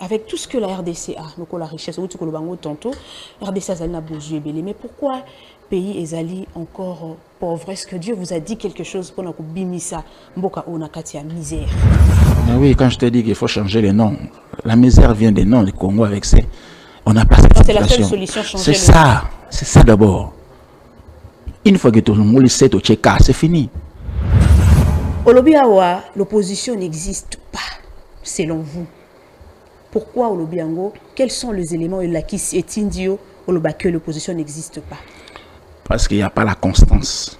avec tout ce que la RDC a, donc la richesse, tantôt, RDC a besoin de mais pourquoi pays est encore pauvre? Est-ce que Dieu vous a dit quelque chose pour nous bimisa mboka onakati misère? Ah oui, quand je te dis qu'il faut changer les noms, la misère vient des noms du Congo avec ces. On n'a pas cette situation. C'est la seule solution, changer c'est ça d'abord. Une fois que tout le monde sait au Tchèque, c'est fini. Olobiawa, l'opposition n'existe pas, selon vous. Pourquoi Olobiango? Quels sont les éléments qui est indio que l'opposition n'existe pas? Parce qu'il n'y a pas la constance.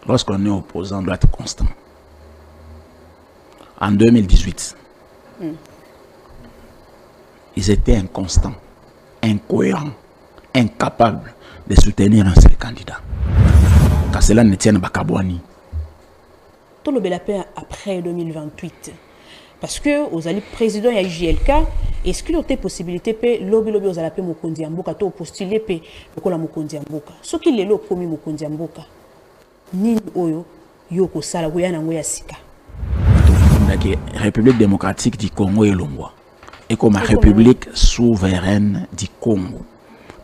Lorsqu'on est opposant, on doit être constant. En 2018, ils étaient inconstants, incohérents, incapables de soutenir un seul candidat. Car cela ne tient pas Kabouani. Tout le paix après 2028. Parce que aux alliés président et JLK, est-ce qu'il y a des possibilités que lobby aux alliés Mokondi Amboka to postuler pe lokola Mokondi Amboka. Ce qui est le premier Mokondi Amboka. Ni oyo yoko sala kuyana ngoya sika. La République démocratique du Congo est Longwa. Et comme la République souveraine du Congo.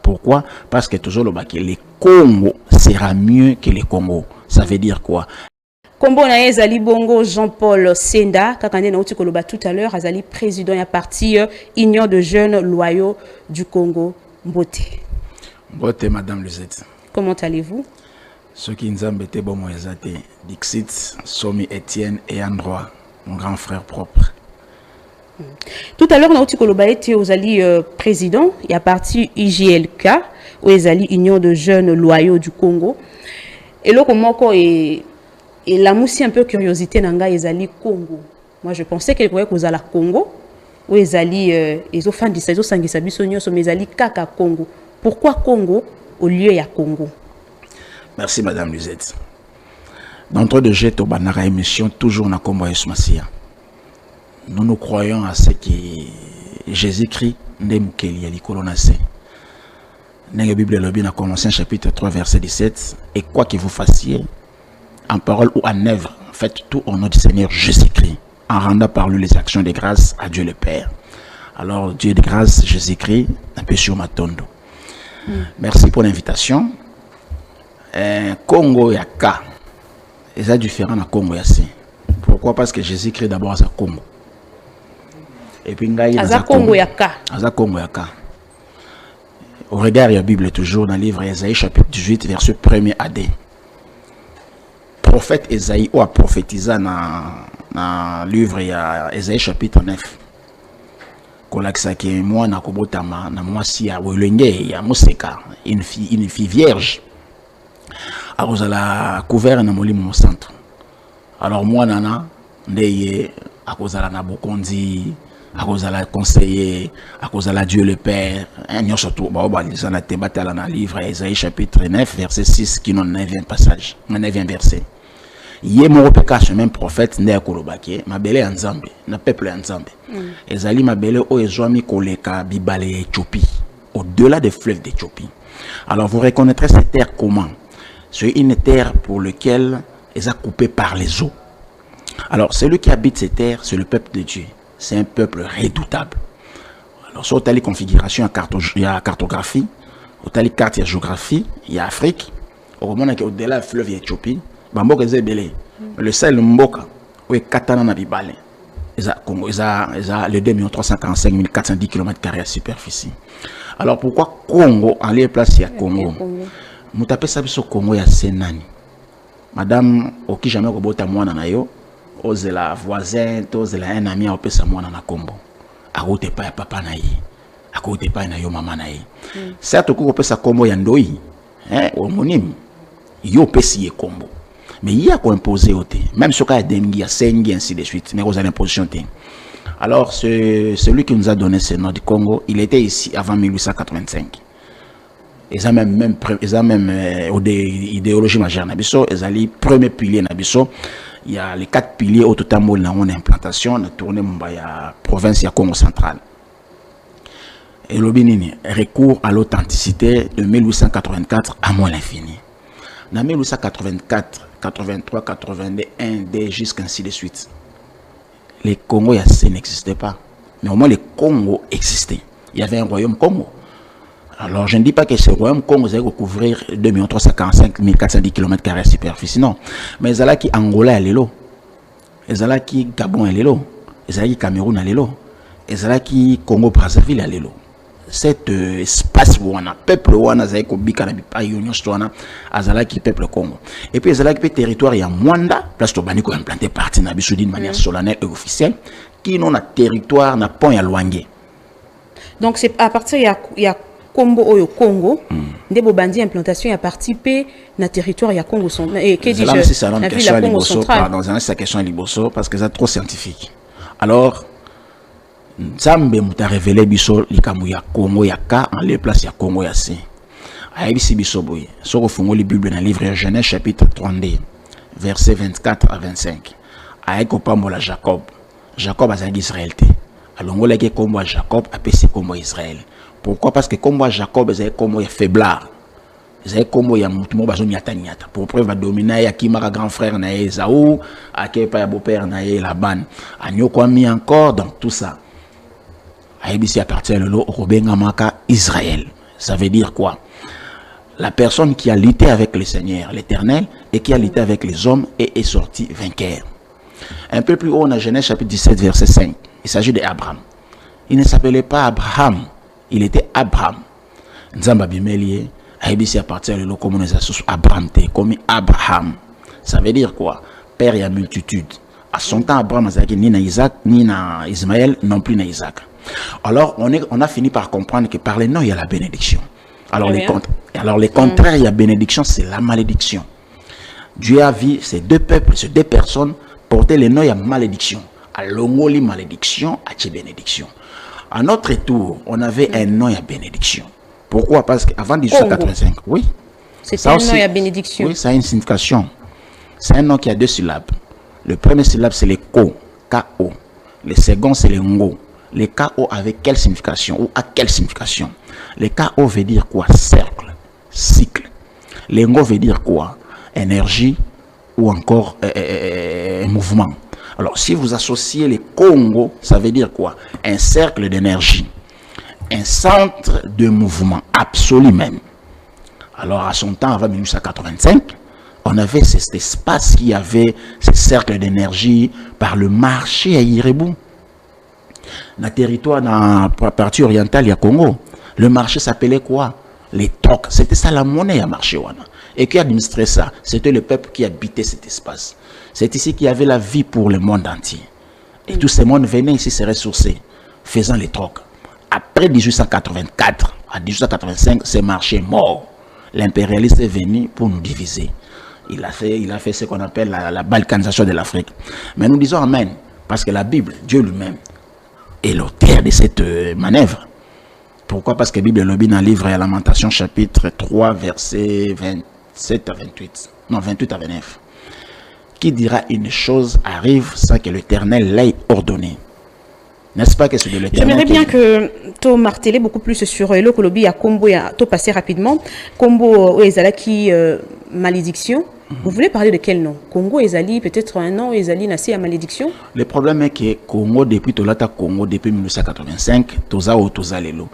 Pourquoi? Parce que toujours le Congo sera mieux que les Congo. Ça veut dire quoi? Kombo na ezali bongo Jean-Paul Senda, kakande na uti koloba tout à l'heure, azali président ya parti Union de jeunes loyaux du Congo. Mbote. Mbote, Madame Luzette. Comment allez-vous? Ceux qui nous embêtaient, bon, moi, Dixit, Somi Etienne et Androit, mon grand frère propre. Tout à l'heure, na uti koloba était ozali président ya parti IJLK, ou ezali Union de jeunes loyaux du Congo. Et là, comment et la moussi un peu curiosité nanga ezali Congo. Moi je pensais que vous allez Congo ou ezali les fans de ça sangisa biso nyonso mais ezali kaka Congo. Pourquoi Congo au lieu ya Congo? Merci Madame Luzette. D'entre deux jets au banara émission toujours na Combo Esmasia. Nous croyons à ce que Jésus-Christ ndemukeli ali kolonase. La Bible lobby na Colossiens chapitre 3 verset 17 et quoi que vous fassiez en parole ou en œuvre, faites tout au nom du Seigneur Jésus-Christ, en rendant par lui les actions de grâce à Dieu le Père. Alors, Dieu de grâce, Jésus-Christ, un peu sur ma tondo. Merci pour l'invitation. Congo Yaka, c'est différent de Congo Yassi. Pourquoi? Parce que Jésus-Christ d'abord à Congo. Et puis, Congo Yaka. Congo Yaka. Au regard de la Bible, toujours dans le livre Isaïe, chapitre 18, verset 1er à 2. Prophète Esaïe a prophétisé dans le livre Esaïe chapitre 9. Kolakisaki moi na kobotama na mwasi ya wolenge ya museka une fille vierge. Akozala couvert na molimo centre. Alors moi nana ndeye akozala na bokondi, akozala conseiller, akozala Dieu le Père. Nyo surtout ba obaliza na tebatala na livre Esaïe chapitre 9 verset 6 qui non 9e passage, 9e verset. Yé mon repéka ce même prophète né à Kolobake, ma belle Nzambe, na peuple Nzambe. Ezali ma belle o ezwami koleka bibale Éthiopie, au-delà des fleuves d'Éthiopie. Alors vous reconnaîtrez cette terre comment? C'est une terre pour laquelle elle est coupée par les eaux. Alors celui qui habite cette terre, c'est le peuple de Dieu. C'est un peuple redoutable. Alors sur telle configuration, il y a cartographie, au telle carte, il y a géographie, il y a Afrique. Au moment où au-delà du fleuve d'Éthiopie, le seul mboka où est katana na bibale le 2 345 410 km² de superficie. Alors pourquoi Congo en lieu place ya Congo? Mutape sabiso Congo ya senani. Madame oki jamais kobota mwana na yo, ozela voisin, ozela un ami a opesa mwana na Congo. Akote pa ya papa na ye. Akote pa na yo mama na ye. Certes ko opesa Congo ya ndoi, homonyme. Yo pesi ye Congo. Mais il y a quoi imposer au thé. Même ce cas de Dengue, Sengi, ainsi de suite. Mais vous avez l'imposition thé. Alors, celui qui nous a donné ce nom du Congo, il était ici avant 1885. Ils ont même idéologie majeure. Ils ont les premiers piliers. Il y a les 4 piliers au total où on a implantation. On a tourné la province de Congo central. Et l'obinini, recours à l'authenticité de 1884 à moins l'infini. En 1884, 83, 82, 1, D, jusqu'ainsi de suite. Les Congo Yassé n'existaient pas. Mais au moins le Congo existait. Il y avait un royaume Congo. Alors je ne dis pas que ce royaume Congo allait recouvrir 2 345 410 km² superficie, non. Mais il y a qui Angola et l'élo. Il y a qui Gabon et l'élo. Il y a qui Cameroun et l'élo. Il y a qui Congo Brazzaville et l'élo. Cet espace où on a peuple où on a zaïko bika na bipa union stona azala qui peuple Congo. Et puis azala qui territoire ya Mwanda, place to baniko implanté parti na biso d'une manière solennelle et officielle qui non na territoire na pont ya Luange. Donc c'est à partir il y a Combo au Congo, des bobandi implantation a participé na territoire ya Congo central et que dis-je na ville la Congo central. Pardon, c'est question à Liboso parce que c'est trop scientifique. Alors Nzambe muta révélé biso likamu ya Congo ya ka en les places ya Congo ya si. Ayebisi biso boye. Soko fungoli Bible dans livre de Genèse chapitre 32 versets 24 à 25. Ayeko pambola Jacob. Jacob azali Israël te. Alongola ke kombo a Jacob apesi kombo Israël. Pourquoi? Parce que kombo a Jacob azali kombo ya faiblard. Azali kombo ya mutu mo bazo nyata nyata. Pour preuve va dominer ya kimaka grand frère na Esaü, akepa ya beau-père na Laban. Anyoko mi encore donc tout ça. Aïbisi appartient le lot Robenga Maka Israël. Ça veut dire quoi? La personne qui a lutté avec le Seigneur, l'Éternel, et qui a lutté avec les hommes et est sorti vainqueur. Un peu plus haut, on a Genèse chapitre 17, verset 5. Il s'agit d'Abraham. Il ne s'appelait pas Abraham, il était Abraham. Nzamba Bimelie, Aïbisi appartient le lot comme on les associe Abraham, comme Abraham. Ça veut dire quoi? Père et à multitude. À son temps, Abraham n'a ni na Isaac, ni na Ismaël, non plus na Isaac. Alors, on a fini par comprendre que par les noms, il y a la bénédiction. Alors, les contraires, il y a bénédiction, c'est la malédiction. Dieu a vu ces deux peuples, ces deux personnes porter les noms, il y a malédiction. À l'ongoli malédiction, à tché bénédiction. À notre tour, on avait un nom, il y a bénédiction. Pourquoi? Parce qu'avant 1885, oui. C'est un nom, il y a bénédiction. Oui, ça a une signification. C'est un nom qui a 2 syllabes. Le premier syllabe, c'est le ko, K-O. Le second, c'est le ngo. Les KO avec quelle signification ou à quelle signification? Les KO veut dire quoi? Cercle, cycle. Les ngo veut dire quoi? Énergie ou encore mouvement. Alors, si vous associez les Congo, ça veut dire quoi? Un cercle d'énergie, un centre de mouvement absolu même. Alors, à son temps, avant 1885, on avait cet espace qui avait ce cercle d'énergie par le marché à Irebu. Dans le territoire, dans la partie orientale, il y a Congo. Le marché s'appelait quoi? Les trocs. C'était ça la monnaie à marché. Et qui administrait ça? C'était le peuple qui habitait cet espace. C'est ici qu'il y avait la vie pour le monde entier. Et tous ces mondes venaient ici se ressourcer, faisant les trocs. Après 1884 à 1885, ce marché est mort. L'impérialiste est venu pour nous diviser. Il a fait ce qu'on appelle la balkanisation de l'Afrique. Mais nous disons Amen. Parce que la Bible, Dieu lui-même, est l'auteur de cette manœuvre. Pourquoi? Parce que la Bible est dans le livre de Lamentation chapitre 3 versets 27 à 28. Non, 28 à 29. Qui dira une chose arrive sans que l'Éternel l'ait ordonné? N'est-ce pas que c'est de l'Éternel? J'aimerais bien que tu marteles beaucoup plus sur le Kolobi à Combo et à passer rapidement. Combo Ezala qui malédiction. Vous voulez parler de quel nom? Congo Ezali, peut-être un nom Ezali Nassi à malédiction? Le problème est que Congo, depuis Tolata Congo, depuis 1985, Toza ou Toza Lelo.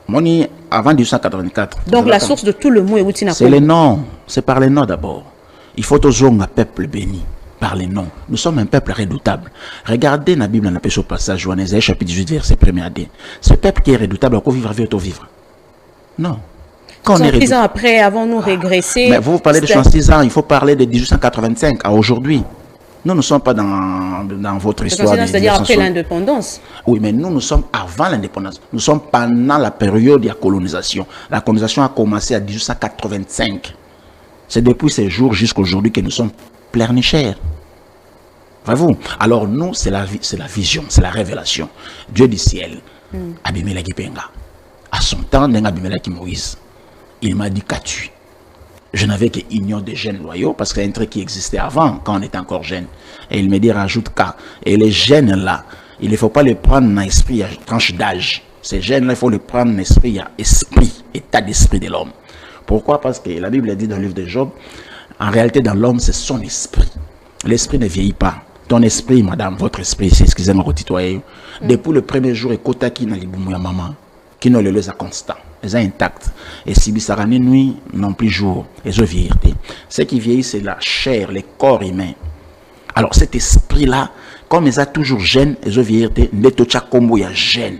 Moni, avant 1884. Donc la source de tout le mot est Woutina. C'est les noms. C'est par les noms d'abord. Il faut toujours un peuple béni. Par les noms. Nous sommes un peuple redoutable. Regardez la Bible, on appelle au passage, Johannes chapitre 18, verset 1er à 2. Ce peuple qui est redoutable, encore vivre avec vivre. Non. Quand 106 ans après, avons-nous régressé? Mais vous parlez de 106 ans, il faut parler de 1885 à aujourd'hui. Nous ne sommes pas dans votre histoire. C'est-à-dire après l'indépendance. Oui, mais nous sommes avant l'indépendance. Nous sommes pendant la période de la colonisation. La colonisation a commencé à 1885. C'est depuis ces jours jusqu'à aujourd'hui que nous sommes pleurnichers. Voyez-vous? Alors nous, c'est la vision, c'est la révélation. Dieu du ciel, Abimelech Penga. À son temps, Abimelech Moïse. Il m'a dit qu'as-tu? Je n'avais qu'union des jeunes loyaux parce que c'est un truc qui existait avant quand on était encore jeune. Et il me dit rajoute qu'à. Et les jeunes là, il ne faut pas les prendre dans l'esprit à tranche d'âge. Ces jeunes là, il faut les prendre dans l'esprit à esprit, état d'esprit de l'homme. Pourquoi? Parce que la Bible dit dans le livre de Job, en réalité dans l'homme c'est son esprit. L'esprit ne vieillit pas. ton esprit, madame, votre esprit, excusez-moi, tutoyer. Depuis le premier jour, et kota qui n'a liboumou ya maman, qui n'a le les a constant, les a intact. Et si bisarani nuit, non plus jour, et je vieillis. Ce qui vieillit, c'est la chair, le corps humain. Alors cet esprit-là, comme ils a toujours gêne, et je vieillis, netocha kombo ya gêne.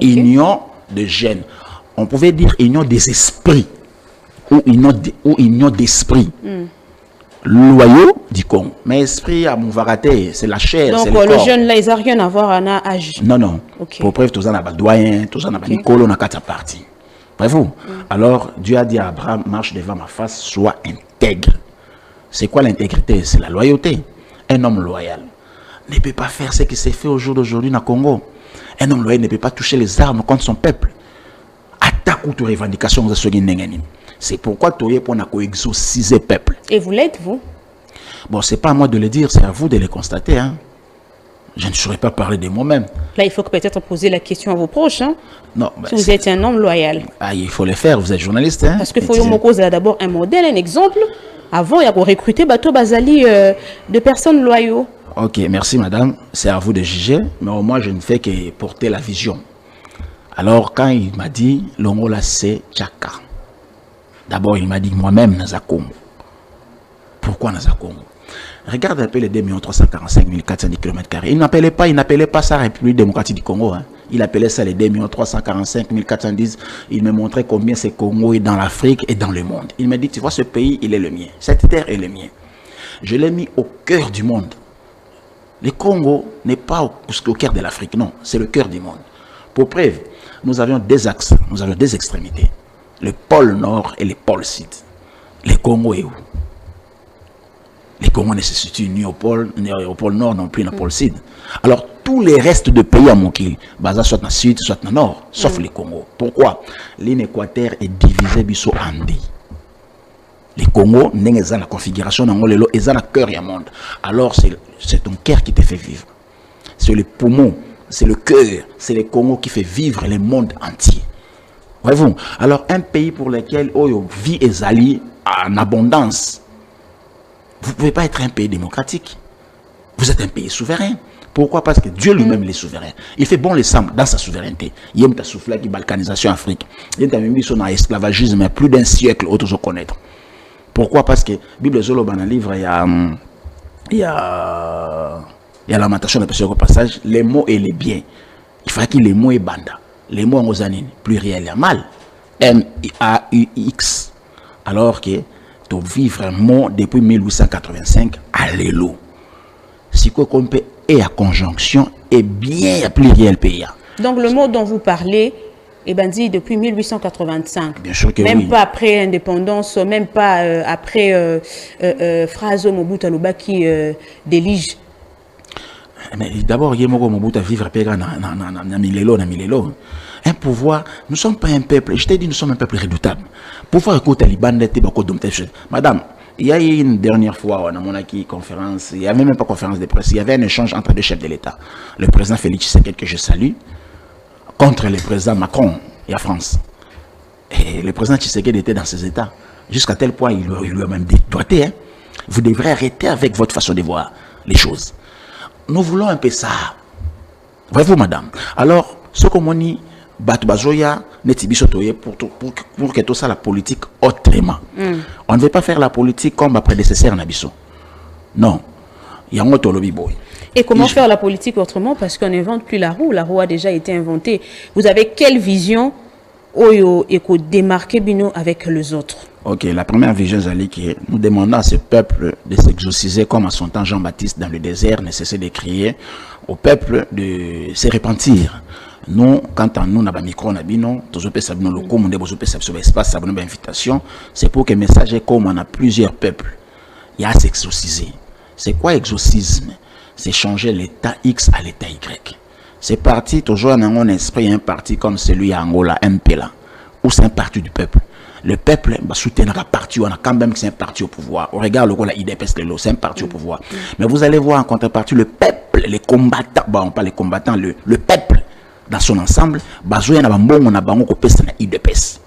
Union de gêne. On pouvait dire union des esprits, ou union d'esprit. Loyaux du Congo. Mais esprit à Mouvaraté, c'est la chair, c'est le corps. Donc le jeune là, ils n'ont rien à voir à un âge. Non, non. Pour preuve, tous en avez doyen, tous en avez Nicolo, on a quatre parties. Bref-vous. Alors, Dieu a dit à Abraham, marche devant ma face, sois intègre. C'est quoi l'intégrité? C'est la loyauté. Un homme loyal ne peut pas faire ce qui s'est fait au jour d'aujourd'hui dans le Congo. Un homme loyal ne peut pas toucher les armes contre son peuple. Attaque ou toute revendication de ce qui n'est. C'est pourquoi tu es pour exorciser le peuple. Et vous l'êtes, vous? Bon, c'est pas à moi de le dire, c'est à vous de le constater. Hein. Je ne saurais pas parler de moi-même. Là, il faut peut-être poser la question à vos proches. Hein? Non, si vous êtes un homme loyal. Ah, il faut le faire, vous êtes journaliste. Hein? Parce qu'il faut y d'abord un modèle, un exemple. Avant, il y a recruté Bateau Bazali de personnes loyaux. Ok, merci madame. C'est à vous de juger. Mais au moins, je ne fais que porter la vision. Alors, quand il m'a dit, l'Ongola, c'est Tchaka. D'abord, il m'a dit moi-même, Nazakongo. Pourquoi Nazakongo? Regarde un peu les 2 345 410 km². Il n'appelait pas ça République démocratique du Congo. Hein. Il appelait ça les 2 345 410. Il me montrait combien ce Congo est dans l'Afrique et dans le monde. Il m'a dit, tu vois, ce pays, il est le mien. Cette terre est le mien. Je l'ai mis au cœur du monde. Le Congo n'est pas au cœur de l'Afrique, non. C'est le cœur du monde. Pour preuve, nous avions 2 axes, nous avions 2 extrémités. Le pôle nord et le pôle sud. Le Congo est où? Le Congo ne se situe ni au pôle nord, non plus dans le pôle sud. Alors, tous les restes de pays à Mokili, soit dans le sud, soit dans le nord, sauf le Congo. Pourquoi? L'équateur est divisé en 2. Le Congo, n'est pas la configuration, n'est pas le cœur du monde. Alors, c'est ton cœur qui te fait vivre. C'est le poumon, c'est le cœur, c'est le Congo qui fait vivre le monde entier. Voyez-vous? Alors, un pays pour lequel vie est alliée en abondance, vous ne pouvez pas être un pays démocratique. Vous êtes un pays souverain. Pourquoi? Parce que Dieu lui-même est souverain. Il fait bon les sang dans sa souveraineté. Il y a une soufflé qui balkanisation Afrique. Il y a une mission dans l'esclavagisme plus d'un siècle autres connaître. Pourquoi? Parce que la Bible Zolo dans le livre, il y a lamentation de au passage, les mots et les biens. Il faut qu'il les mots et banda. Les mots en osanine, pluriel, il y a mal. M-A-U-X. Alors que tu vivre un mot depuis 1885 à l'élo. Si quoi qu'on peut et à conjonction et bien à pluriel pays. Donc le mot dont vous parlez est bandit depuis 1885. Bien sûr que même oui. Pas après l'indépendance, même pas après phrase Mobutu Aloba qui délige. Mais d'abord, il y a Mobutu à vivre na milelo. Un pouvoir, nous ne sommes pas un peuple, je t'ai dit, nous sommes un peuple redoutable. Pouvoir écouter les bandes, madame, il y a eu une dernière fois, on a mon conférence, il n'y avait même pas conférence de presse, il y avait un échange entre 2 chefs de l'État. Le président Félix Tshisekedi, que je salue, contre le président Macron et la France. Et le président Tshisekedi était dans ces états, jusqu'à tel point, il lui a même dit, doigté, hein, vous devrez arrêter avec votre façon de voir les choses. Nous voulons un peu ça. Voyez-vous, madame? Alors, ce qu'on m'a dit, pour que tout ça la politique autrement. On ne veut pas faire la politique comme ma prédécesseur Nabiso. Non. Il y a un autre lobby boy. Et comment faire la politique autrement? Parce qu'on n'invente plus la roue. La roue a déjà été inventée. Vous avez quelle vision et qu'on démarque Bino avec les autres? Ok, la première vision, c'est que nous demandons à ce peuple de s'exorciser comme à son temps Jean-Baptiste dans le désert ne cessait de crier au peuple de se repentir. Nous, quand nous avons un micro, nous avons un espace, une invitation, c'est pour que le message est comme on a plusieurs peuples. Il y a à s'exorciser. C'est quoi exorcisme? C'est changer l'état X à l'état Y. C'est parti toujours dans un esprit, un parti comme celui à Angola, MPLA, où c'est un parti du peuple. Le peuple va soutenir un parti, on a quand même que c'est un parti au pouvoir. On regarde le la IDPS, c'est un parti au pouvoir. Mais vous allez voir en contrepartie le peuple, les combattants, bon, pas les combattants, le peuple dans son ensemble, on a IDPS.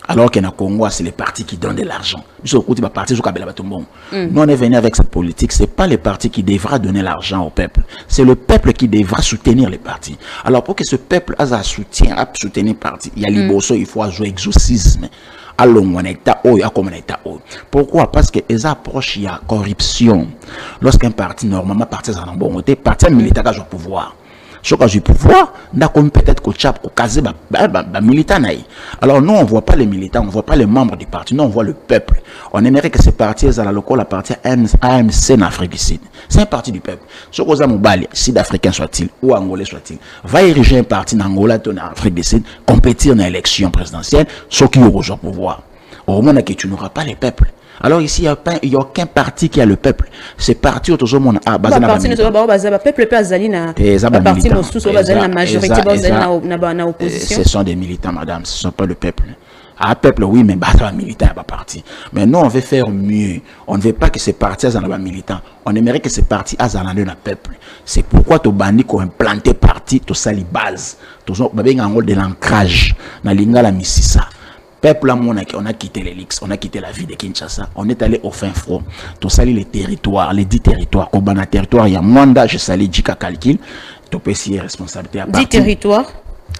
Alors qu'en Congo, c'est les partis qui donnent de l'argent. Nous, on est venu avec cette politique. Ce n'est pas les partis qui devra donner l'argent au peuple. C'est le peuple qui devra soutenir les partis. Alors, pour que ce peuple ait un soutien, à soutenir les partis, il y a l'Iboso, il faut jouer exorcisme. Pourquoi? Parce qu'ils approchent, il y a corruption. Lorsqu'un parti, normalement, parti en bon côté, parti militaire a le pouvoir. Ce que du pouvoir, peut-être militant. Alors nous, on ne voit pas les militants, on ne voit pas les membres du parti, nous on voit le peuple. On aimerait que ces partis, la partie AMC en Afrique du Sud. C'est un parti du peuple. Ce que Mobali, Sud-Africain soit-il, ou Angolais soit-il, va ériger un parti en Angola, en Afrique du Sud, compétir dans l'élection présidentielle, ce qui aura au pouvoir. Au moment où tu n'auras pas les peuples. Alors ici, il n'y a aucun parti qui a le peuple. C'est parti autour du monde. Le peuple peut aller dans parti, la majorité dans l'opposition. Ce sont des militants, madame. Ce ne sont pas le peuple. Ah, peuple, oui, mais les militants n'est pas parti. Mais nous, on veut faire mieux. On ne veut pas que ces partis aient un militant. On aimerait que ces partis aient un peuple. C'est pourquoi tu bandits qui ont implanté parti, tu as les bases. Tu as de l'ancrage. Dans l'ingala Mississa. Peuple, on a quitté l'Élix, on a quitté la ville de Kinshasa, on est allé au fin front. Tu salis les territoires, les 10 territoires. Au bas territoire, il y a Mwanda, je salis Djika Kalkil. Tu peux essayer responsabilité à 10 territoires.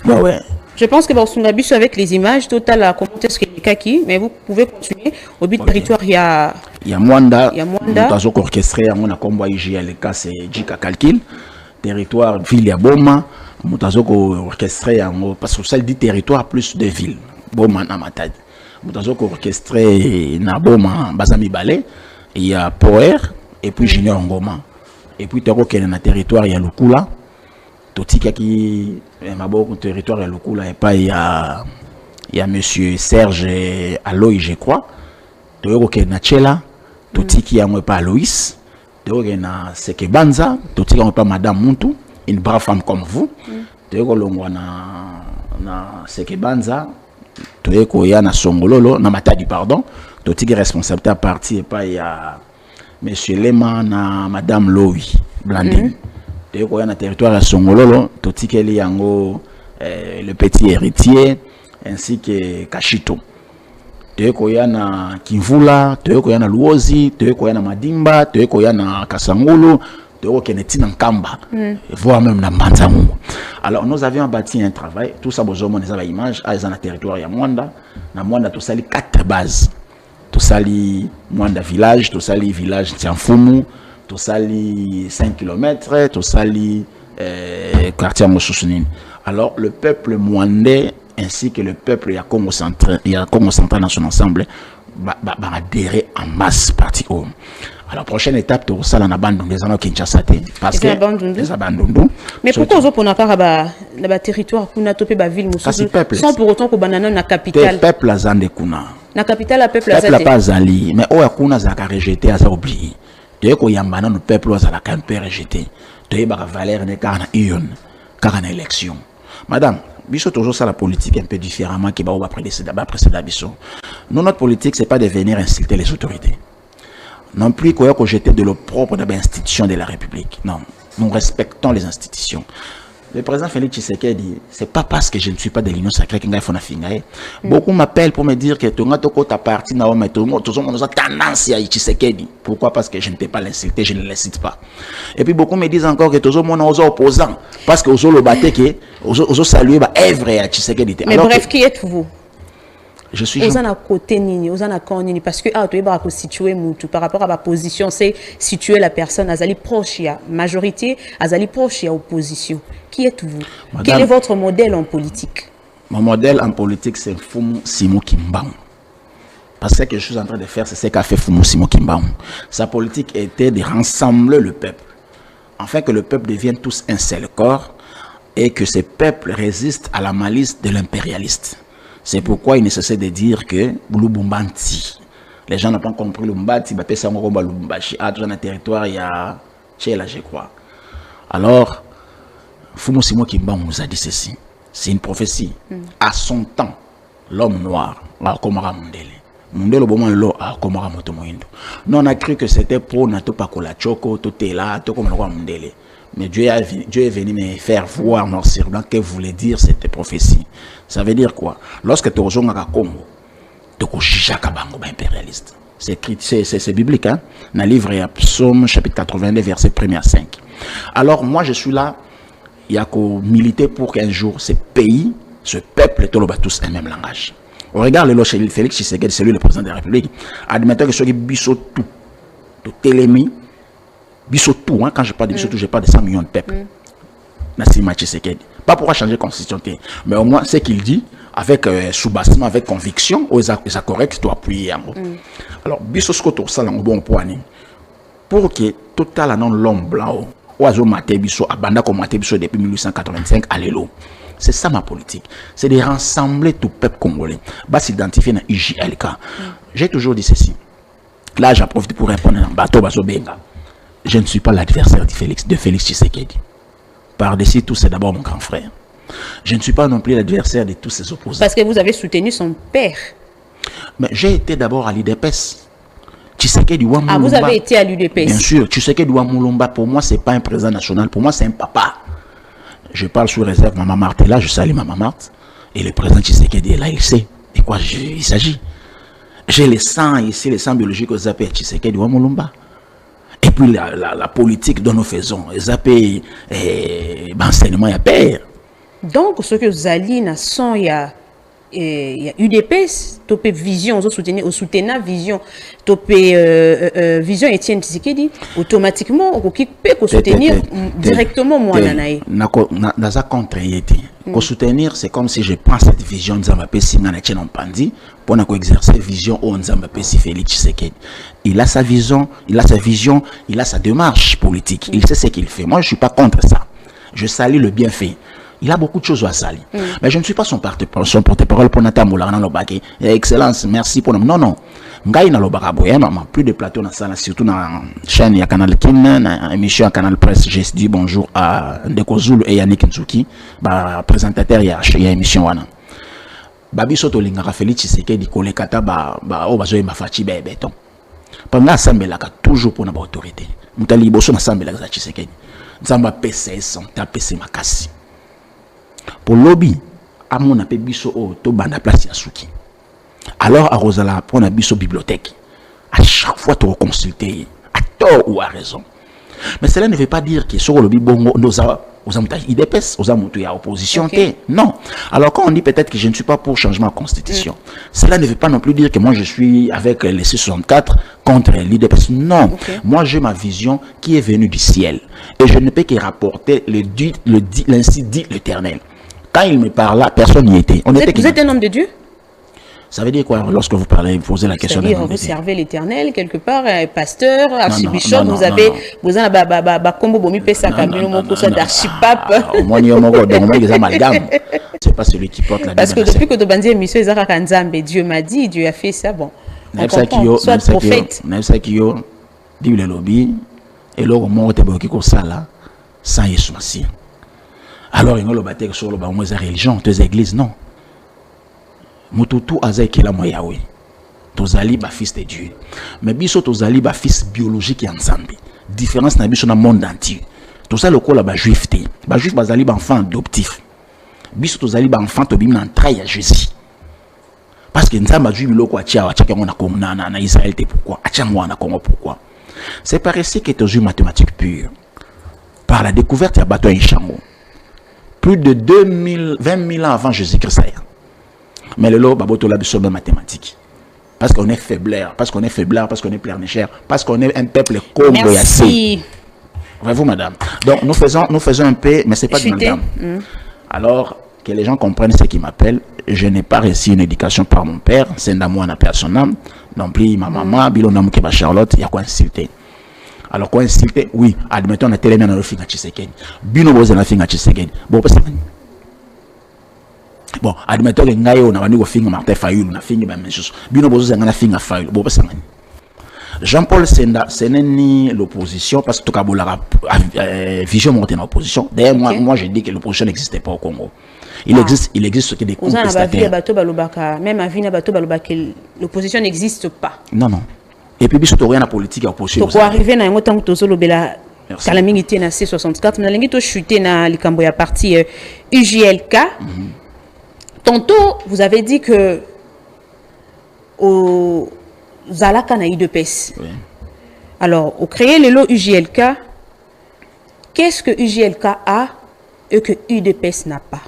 Ouais. Je pense que on a vu avec les images, total à commenter ce qu'il y a qui, mais vous pouvez continuer. Au but territoire, il y a Mwanda. Il y a Mwanda. Nous avons orchestré, on a combattu IGL, c'est Djika Kalkil. Territoire, ville ya Boma. Nous avons orchestré, parce que c'est 10 territoires plus de villes. Boma na Matadi. Nous avons orchestré na Boma, Bazami Balé, il y a Poer, et puis Junior Ngoma. Et puis tu as na territoire, il y a Lukula. Totika qui est un territoire, il y a Lukula, et pas il y a monsieur Serge Aloy, je crois. Tu as na Chela, Totiki y a pas Aloïs. Tu as na Sekebanza, Totika y a pas Madame Muntu, une brave femme comme vous. Tu as na Sekebanza. Tu es na Songololo, na Matadi, pardon. Tu es responsabilité à partir et pas il y a monsieur Lema, na Madame Loui, Blandine. Tu es na territoire à Songololo, tu es le petit héritier ainsi que Kashito. Tu es na Kivula, tu es na Luozi, tu es na Madimba, tu es na Kasangulu. Voire même dans Banzamou. Alors nous avions bâti un travail, tout ça besoin de des images à un territoire à Mwanda. Dans Mwanda, tout ça les 4 bases. Tout ça les Mwanda village, tout ça les villages Tianfumu, tout ça les 5 km, tout ça les quartier Moussoussounine. Alors le peuple mwandais ainsi que le peuple Congo central dans son ensemble va adhérer en masse parti au. Alors, prochaine étape, tu as la bande des gens Kinshasa. Parce que les abandonnés. Mais pourquoi on a pas le territoire pour notre ville sans pour autant que banana na capitale. Peuple a zande kuna. Na capitale peuple a zande. Peuple pas zali, mais o kuna za ka rejeté za oublié. Tu ko yambana no peuple za la camper rejeté. Tu ba valeur ne kana ion, kana élection. Madame, biso toujours ça la politique un peu différemment qui va précéder biso. Nous notre politique c'est pas de venir insulter les autorités. Non plus qu'on ait jeté de l'opprobre dans l'institution de la République. Non, nous respectons les institutions. Le président Félix Tshisekedi, c'est pas parce que je ne suis pas de l'Union sacrée qu'il faut finir. Beaucoup m'appellent pour me dire que tu as parti dans le tout le monde a tendance à Tshisekedi. Pourquoi? Parce que je ne peux pas l'insulter, je ne l'incite pas. Et puis beaucoup me disent encore que tout le monde est opposant parce que vous le battez que vous saluez œuvre à Tshisekedi. Mais bref, qui êtes-vous? Je suis aux à côté nini, aux à côté parce que tu es situé mutu par rapport à ma position, c'est situer la personne azali proche ya majorité, azali proche ya opposition. Qui êtes-vous? Madame, quel est votre modèle en politique? Mon modèle en politique c'est Fumu Simo Kimbangu. Parce que ce que je suis en train de faire, c'est ce qu'a fait Fumu Simo Kimbangu. Sa politique était de rassembler le peuple, afin que le peuple devienne tous un seul corps et que ce peuple résiste à la malice de l'impérialiste. C'est pourquoi il est nécessaire de dire que Lubumbanti, les gens n'ont pas compris Lubumbanti, ils ça Lubumbashi. Ah, dans le territoire, il y a Tchela, je crois. Alors, Fumu Simo Kimbangu nous a dit ceci. C'est une prophétie. À son temps, l'homme noir, la Komara Mundele. Mundele, au moment où la Komara Motomoindo. Nous, on a cru que c'était pour Nato Pakola Choko, Totela, Tokomara Mundele. Mais Dieu est venu me faire voir noir sur blanc que voulait dire cette prophétie. Ça veut dire quoi? Lorsque tu rejoins à Congo, impérialiste. C'est biblique, hein? Dans le livre, il y a Psaume chapitre 82, verset 1 à 5. Alors, moi, je suis là, il y a qu'à militer pour qu'un jour, ce pays, ce peuple, tout le monde tous un même langage. On regarde le Félix Tshisekedi, c'est lui le président de la République. Admettons que ce qui biso tout télémi, biso tout, hein? Quand je parle de biso tout, je parle de 100 millions de peuples. Nassima Tshisekedi. Pas pour changer la constitution, mais au moins, ce qu'il dit, avec soubassement, avec conviction, c'est correct, tu dois appuyer. Alors, biso ce que tu as bon point, pour que total non l'homme blanc, oiseau maté biso, abanda comme maté biso depuis 1885, allélo. C'est ça ma politique. C'est de rassembler tout le peuple congolais. Bah, s'identifier dans IJLK. J'ai toujours dit ceci. Là, j'en profite pour répondre à Bato Bazo Benga. Je ne suis pas l'adversaire de Félix Tshisekedi. Par-dessus tout, c'est d'abord mon grand frère. Je ne suis pas non plus l'adversaire de tous ses opposants. Parce que vous avez soutenu son père. Mais j'ai été d'abord à l'UDPS. Tshisekedi Ouamulumba. Ah, vous avez été à l'UDPS. Bien sûr. Tshisekedi Ouamulumba, pour moi, ce n'est pas un président national. Pour moi, c'est un papa. Je parle sous réserve. Maman Marthe est là. Je salue Maman Marthe. Et le président Tshisekedi est là. Il sait de quoi il s'agit. J'ai le sang ici, le sang biologique aux appels Tshisekedi Ouamulumba. Et puis la politique dont nous faisons, les appels enseignement et père. Donc, ce que vous allez dans son, il y a UDPS, topé vision, vous soutenez vision, topé vision Étienne Tshisekedi, automatiquement, on peut soutenir directement moi nanaï. Dans un contre soutenir, c'est comme si je prends cette vision de Nzambapesi Nanaï Pandi pour exercer vision au Nzambapesi Félix Tshisekedi. Il a sa vision, il a sa démarche politique, il sait ce qu'il fait. Moi, je suis pas contre ça. Je salue le bienfait. Il a beaucoup de choses à salir. Mais je ne suis pas son porte-parole pour Nathan Moulana Lobake. Excellence, merci pour nous. Non, non. Ngaï na Lobaka Boyama, plus de plateaux dans ça, surtout dans la chaîne, il y a Canal Kin, dans l'émission Canal Presse. J'ai dit bonjour à Ndeko Zulu et Yannick Nzuki, présentateur, il y a émission Wana. Babi Soto Lingara Félix Tshisekedi, Kolekata, Obazoé Mafachi, Béton. Pendant l'Assemblée, toujours pour notre autorité. Moutali Bosso, l'Assemblée, Tshisekedi. Nzamba PCS, PC Makasi. Pour lobby, à mon appel biso au to banda place ya souki. Alors à Rosala pour la biso bibliothèque. À chaque fois tu consulter à tort ou à raison. Mais cela ne veut pas dire que sur le lobby bongo nous IDPS aux amoutouilles à opposition. Okay. Non. Alors quand on dit peut-être que je ne suis pas pour changement de constitution, cela ne veut pas non plus dire que moi je suis avec les C64 contre l'IDPS. Non. Okay. Moi j'ai ma vision qui est venue du ciel. Et je ne peux que rapporter l'ainsi dit l'Éternel. Quand il me parla, personne n'y était. Vous êtes un homme de Dieu? Ça veut dire quoi lorsque vous parlez, vous posez la question? C'est-à-dire, vous servez l'Éternel quelque part, pasteur, archibishop, vous avez combo bomi pesa kamino moko ça d'archipape. Au moins il y a des amalgames. C'est pas celui qui porte la Bible. Parce que depuis que tu bandis émission Isaac Kanzambe, Dieu m'a dit, Dieu a fait ça, bon. Soit prophète. Même ça qui yo Bible lobby et là au moment te boki ko sala sans Yesu Messie. Alors il y a le baptême sur le bas moins religion, deux églises non. Mututu azaki la moya Yahweh. Tozali ba fils de Dieu. Mais biso tozali ba fils biologique ensemble. Différence na biso na monde entier. Tout ça le ko la ba juif té. Ba juif bazali ba enfant adoptif. Biso tozali ba enfant to bim na entraille à Jésus. Parce que nzamba juif loko atia na Israël té pourquoi? Atia na Congo pourquoi? C'est par ici que tu mathématiques pures. Par la découverte de bateau Inchango. Plus de 20 000 ans avant Jésus-Christ. Mais le lot, baboto la biso mathématique. Parce qu'on est faiblard, parce qu'on est pleurnicheur, parce qu'on est un peuple comme Merci. Voyez-vous, madame. Donc nous faisons un peu, mais c'est pas du mal. Alors que les gens comprennent ce qui m'appelle. Je n'ai pas reçu une éducation par mon père, c'est un amour à personne. Non plus ma maman, Bilona Mukeba Charlotte, il y a quoi insulter. Alors quoi insulter? Oui, admettons on a télé dans le film à Tshisekedi. Bino boze na film à Tshisekedi. Bon, admettons que ngayo na wani go film Martin Fayulu na film ba mensus. Bino boze na film à Fayulu. Bon parce que Jean-Paul Senda, ce n'est ni l'opposition parce que tout kabola vision monter dans l'opposition. D'ailleurs moi je dis que l'opposition n'existait pas au Congo. Il existe ce qui est des contestataires. Même à Vina Bato Balobaka, l'opposition n'existe pas. Non. Et puis, il y a une politique à opposition. Pour arriver à un temps où tu as calamité na C64, mais tu as chuté dans la partie UJLK. Tantôt, vous avez dit que au Zalaka na IDPS. Oui. Alors, au créer le lot UJLK, qu'est-ce que UJLK a et que UDPS n'a pas?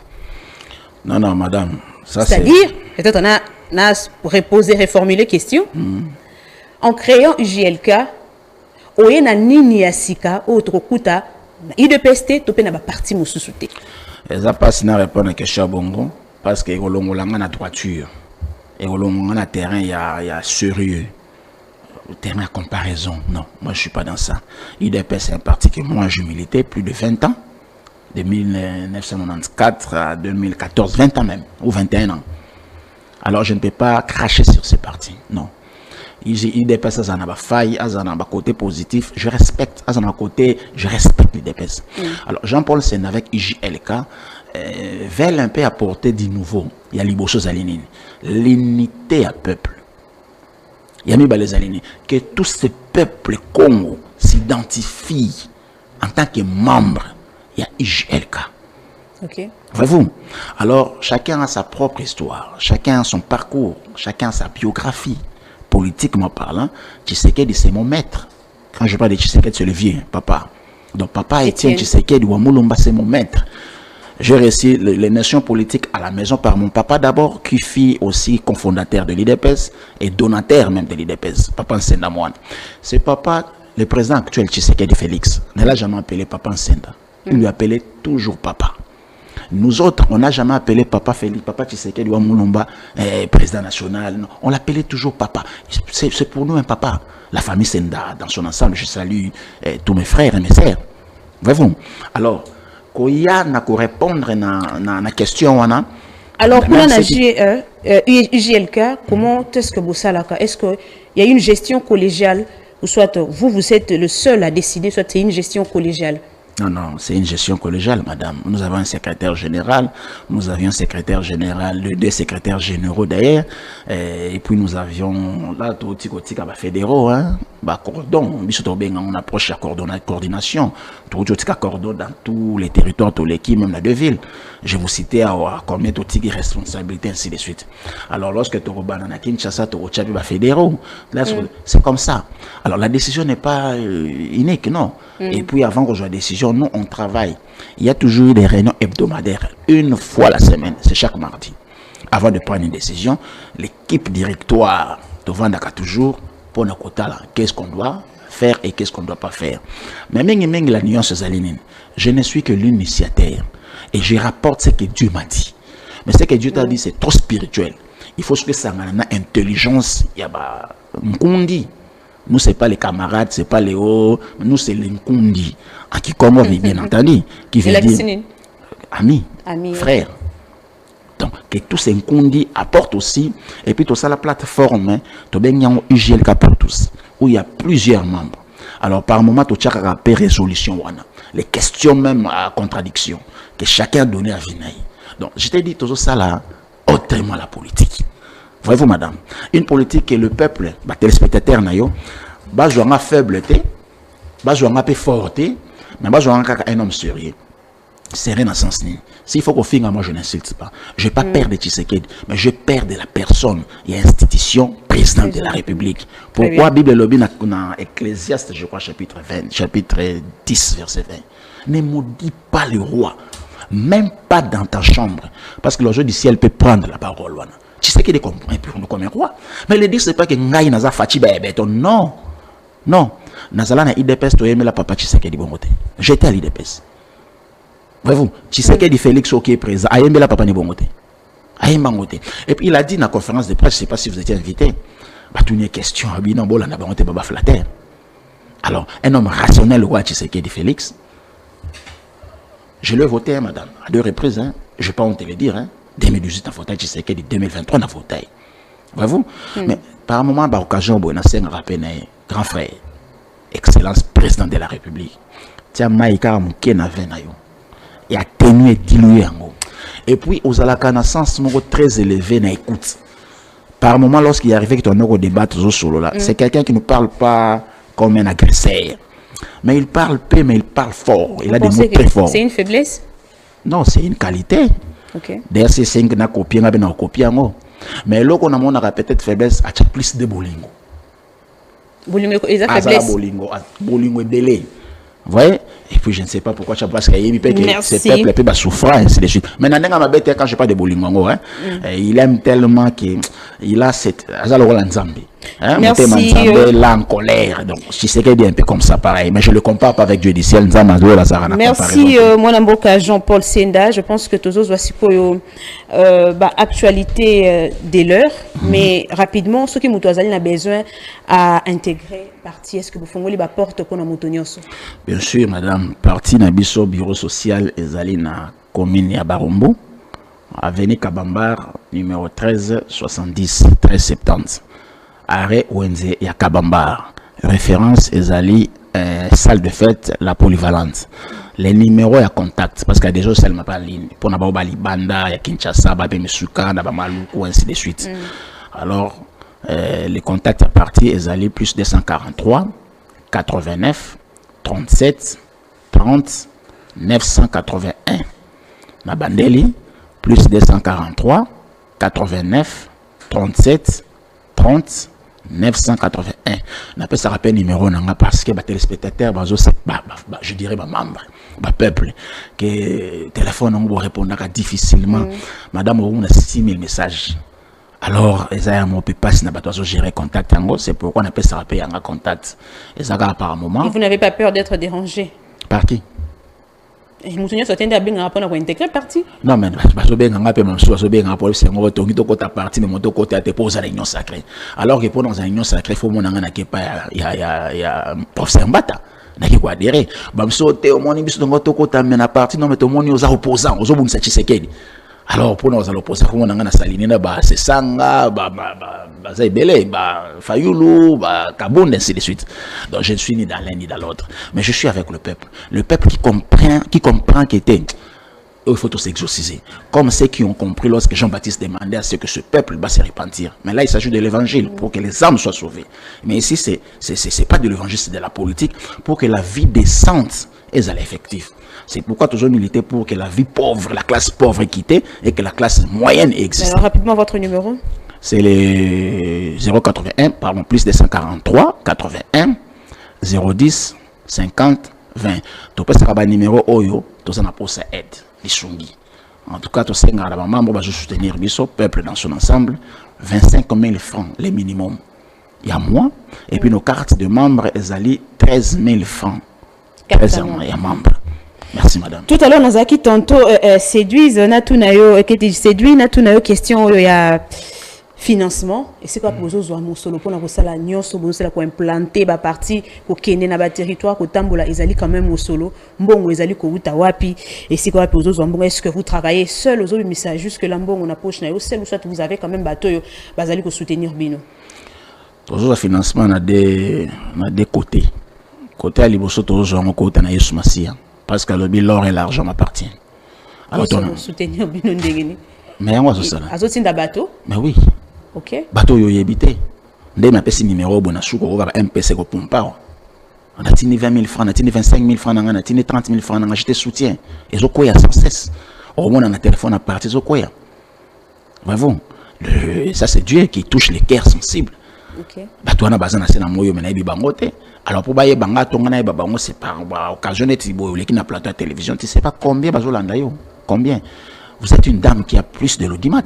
Non, non, madame. C'est-à-dire, peut-être on a reposé, reformulé question. En créant UJLK, oye na nini ya sika autre kuta IDPS te topé na ba parti mosusu te. Ça passe na répondre à question bongo parce que golongolanga na droiture et golongolanga na terrain il y a sérieux. Terrain à comparaison, non, moi je suis pas dans ça. IDPS c'est un parti que moi je militais plus de 20 ans, de 1994 à 2014, 20 ans même, ou 21 ans. Alors je ne peux pas cracher sur ces partis, non. IDPS a un faille, a un côté positif, je respecte, a un côté, je respecte l'IDPS. Alors Jean-Paul Sène avec IJLK veulent un peu apporter du nouveau. Il y a l'unité à peuple. Yami Balezalini, que tous ces peuples Congo s'identifient en tant que membres. Il y a IJLK. Ok. Voyez-vous? Alors, chacun a sa propre histoire, chacun a son parcours, chacun a sa biographie. Politiquement parlant, Tshisekedi, c'est mon maître. Quand je parle de Tshisekedi, c'est le vieux, papa. Donc, papa Étienne Tshisekedi Wamulumba, c'est mon maître. J'ai réussi les nations politiques à la maison par mon papa d'abord, qui fut aussi cofondateur de l'IDPS et donateur même de l'IDPS, papa Nsenda Moine. C'est papa, le président actuel Tshisekedi Félix, ne l'a jamais appelé papa Nsenda. Il lui appelait toujours papa. Nous autres, on n'a jamais appelé papa Félix, papa Tshisekedi Wamulumba, président national. Non. On l'appelait toujours papa. C'est pour nous un papa. La famille Senda, dans son ensemble, je salue tous mes frères et mes sœurs. Voyez-vous? Alors, Koya n'a qu'à répondre à la question. Alors, pour la UJLK, comment est-ce que vous savez? Est-ce qu'il y a une gestion collégiale ou soit vous êtes le seul à décider, soit c'est une gestion collégiale? Non, non, c'est une gestion collégiale, madame. Nous avons un secrétaire général, nous avions un secrétaire général, deux secrétaires généraux d'ailleurs, et puis nous avions là tout petit fédéraux, hein, cordon, on approche la coordination, tout cordon dans tous les territoires, tous les qui, même la deux villes. Je vous citais à combien de responsabilités, ainsi de suite. Alors lorsque tu as Kinshasa, tu as fédéraux, c'est comme ça. Alors la décision n'est pas unique, non. Et puis avant qu'on joue la décision, nous on travaille. Il y a toujours des réunions hebdomadaires, une fois la semaine, c'est chaque mardi. Avant de prendre une décision, l'équipe directoire de Vandaka toujours pour nos quotas, qu'est-ce qu'on doit faire et qu'est-ce qu'on ne doit pas faire. Mais même la nuance Zalinine, je ne suis que l'initiateur et je rapporte ce que Dieu m'a dit. Mais ce que Dieu t'a dit, c'est trop spirituel. Il faut que ça ait une intelligence, il y a Nkundi. Nous, ce n'est pas les camarades, ce n'est pas les hauts, nous, c'est les Nkundi. En qui comme bien entendu, qui veut dire ami, frère. Donc, que tous ces Nkundi apportent aussi, et puis tout ça, la plateforme, tu as UJLK pour tous, où il y a plusieurs membres. Alors, par moment, tu as rappelé résolution, les questions même à contradiction, que chacun a donné à Vinaï. Donc, je t'ai dit tout ça là, autrement la politique. Voyez-vous, madame, une politique que le peuple, les téléspectateurs, va jouer en faibleté, va jouer en peu forté, mais va jouer en un homme sérieux. Sérieux dans le sens ni. S'il faut qu'on finisse, moi je n'insulte pas. Je ne vais pas perdre Tshisekedi, mais je perds de la personne et institution président de la République. Pourquoi Bible lobby dans Ecclésiaste, je crois, chapitre 10, verset 20. Ne maudis pas le roi, même pas dans ta chambre, parce que le jeu du ciel peut prendre la parole. Tu sais qu'il est comme un roi. Mais le dire, ce n'est pas que Ngaï n'a pas fatigué. Non. Non. Nazala na IDPS, tu aimes la papa Tshisekedi bon côté. J'étais à l'IDPS. Voyez-vous, Tshisekedi Félix qui est présent, a aimé la papa ni bon côté. Et puis il a dit dans la conférence de presse, je ne sais pas si vous étiez invité, tout une question, alors, un homme rationnel, le roi Tshisekedi Félix, je l'ai voté, madame, à 2 reprises, hein. Je n'ai pas honte de le dire, hein. 2018 en fauteuil, Tshisekedi 2023 en fauteuil. Voyez-vous? Mais par moment, par occasion, on a un rappel, grand frère, excellence président de la République. Tiens, Maïka Mouké na venayo. Et atténué, dilué en haut. Et puis, aux alakanasans, très élevé, na écoute. Par moment, lorsqu'il est arrivé que ton au débat solo là, c'est quelqu'un qui ne parle pas comme un agresseur. Mais il parle peu, mais il parle fort. Il a des mots très forts. C'est une faiblesse? Non, c'est une qualité. Okay. D'ailleurs, c'est 5 na copié, na copié. Mais là, on a peut-être faiblesse, à plus de bolingo. Bolingo, ils ont faiblesse. Bolingo est belé. Vous voyez? Et puis je ne sais pas pourquoi tu as parce qu'il y a ce peuple peut souffrir, ainsi de suite. Maintenant, quand je parle de bolingo, hein, il aime tellement qu'il a cette. Hein, merci. Là en colère. Donc, je sais qu'il est un peu comme ça, pareil. Mais je ne le compare pas avec Dieu du ciel. Merci, mon amboka Jean-Paul Senda. Je pense que tous voici pour actualité de l'heure. Mais rapidement, ceux qui ont besoin à intégrer parti, est-ce que vous faites la porte pour nous? Bien sûr, madame. Parti Nabiso Bureau social ezali na commune ya Barombo, avenue Kabambar, numéro 1370 1370. Arrêt ONZ ya Kabambar. Référence ezali salle de fête la polyvalente. Les numéros à contact parce qu'il y a des gens seulement pas en ligne pour n'avoir pas Banda, ya Kinshasa, ba Bemesuka, na ba Maluku, ainsi de suite. Alors les contacts à partir ezali plus 243 89 37 30 981. Na Bandeli plus 243 89 37 30 981. On appelle ça rappel numéro parce que les téléspectateurs, je dirais, membres, peuple, que téléphone, on répondre difficilement. Madame, on a 6000 messages. Alors, on ne peut pas gérer contact. C'est pourquoi on appelle ça rappel contact. Et ça par un moment. Et vous n'avez pas peur d'être dérangé? Par qui? Non, mais je non, mais alors que pour dans une union sacrée, il faut il y a professeur Mbata. Il faut adhérer. Alors pour nous opposants, on a saline c'est Sanga, Zaibele, Fayoulou, Kaboun, ainsi de suite. Donc je ne suis ni dans l'un ni dans l'autre, mais je suis avec le peuple. Le peuple qui comprend qu'il était. Il faut s'exorciser. Comme ceux qui ont compris lorsque Jean-Baptiste demandait à ce que ce peuple va se repentir. Mais là, il s'agit de l'évangile pour que les âmes soient sauvées. Mais ici, c'est pas de l'évangile, c'est de la politique pour que la vie décente est à l'effectif. C'est pourquoi toujours militer pour que la vie pauvre, la classe pauvre quitte et que la classe moyenne existe. Alors, rapidement, votre numéro? C'est le 081, pardon, plus 243, 81, 010, 50, 20. Tu peux savoir le numéro OYO, tu as pour ça aide. En tout cas, tu sais, les membres vont soutenir le peuple dans son ensemble. 25 000 francs, les minimum. Il y a moi. Et puis nos cartes de membres, elles allaient 13 000 francs. 13 000 membres. Merci, madame. Tout à l'heure, nous avons tantôt séduit question il y a financement. Et c'est quoi pour vous mon solo pour nous la nion pour implanter ba parti pour kene na ba territoire ko tambola ezali quand même au solo mbongo ezali ko utawapi et c'est quoi pour vous mbongo est-ce que vous travaillez seul aux autres messages jusque là mbongo na poche na yo seul ou soit vous avez quand même bateau yo bazali ko soutenir bino. Toujours le financement na des côtés. Côté à liboso toujours en côté na Yesu Masia parce que le bilan et l'argent m'appartient. Alors on soutenir bino ndengeni. Mais on va ça. Azotinda bateau? Mais oui. Ok. Bateau yo yebité. Ndé ma pesi numéro bon na suko on va MPC ko pompa. On a tini 20 000 francs, on a tini 25 000 francs, on a tini 30 000 francs, on a acheté soutien. Et zo koya sans cesse. Au moins on a téléphone à partir zo koya. Bravo. Ça c'est Dieu qui touche les cœurs sensibles. OK. Bateau na bazana c'est na moyo mais na bi bangote. Alors pour baye banga tonga na ba bango c'est par occasion de tibo le qui na plateau de télévision, tu sais pas combien bazo landa yo. Combien? Vous êtes une dame qui a plus de l'audimat.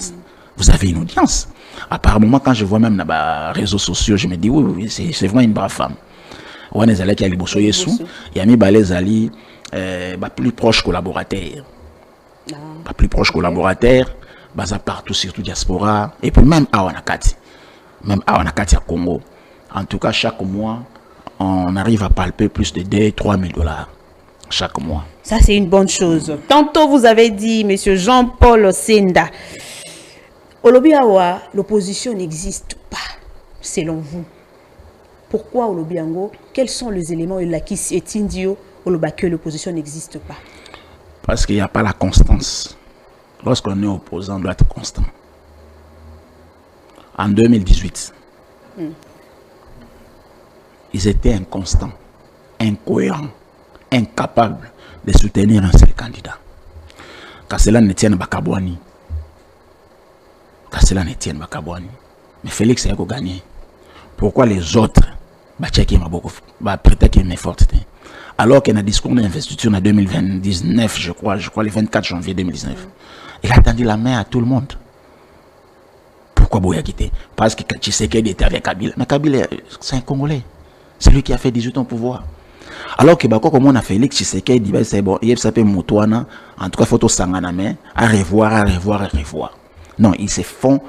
Vous avez une audience. Apparemment, quand je vois même dans les réseaux sociaux, je me dis oui, c'est vraiment une brave femme. On est allé qui a liboso yesu, il y a mis balais ali, plus proche collaborateur, plus proche collaborateur, basa partout surtout diaspora et puis même à Wanakati à Congo. En tout cas, chaque mois, on arrive à palper plus de 2-3 000 $ chaque mois. Ça, c'est une bonne chose. Tantôt, vous avez dit, monsieur Jean-Paul Senda, Olobiawa, l'opposition n'existe pas, selon vous. Pourquoi Olobiango? Quels sont les éléments qui est indio que l'opposition n'existe pas? Parce qu'il n'y a pas la constance. Lorsqu'on est opposant, on doit être constant. En 2018, ils étaient inconstants, incohérents, incapables de soutenir un seul candidat. Car cela ne tient pas Kabouani. Marcelin Etienne Bakabouani. Mais Félix a gagné. Pourquoi les autres prêter qui est forte? Alors qu'il y a un discours d'investiture en 2019, je crois le 24 janvier 2019. Il a tendu la main à tout le monde. Pourquoi Boya quitté? Parce que Tshisekedi était avec Kabila. Mais Kabila, c'est un Congolais. C'est lui qui a fait 18 ans au pouvoir. Alors que comme on a Félix Tshisekedi, c'est bon, il s'appelle Moutouana, en tout cas, photo Sanganame, à revoir. Non, ils se font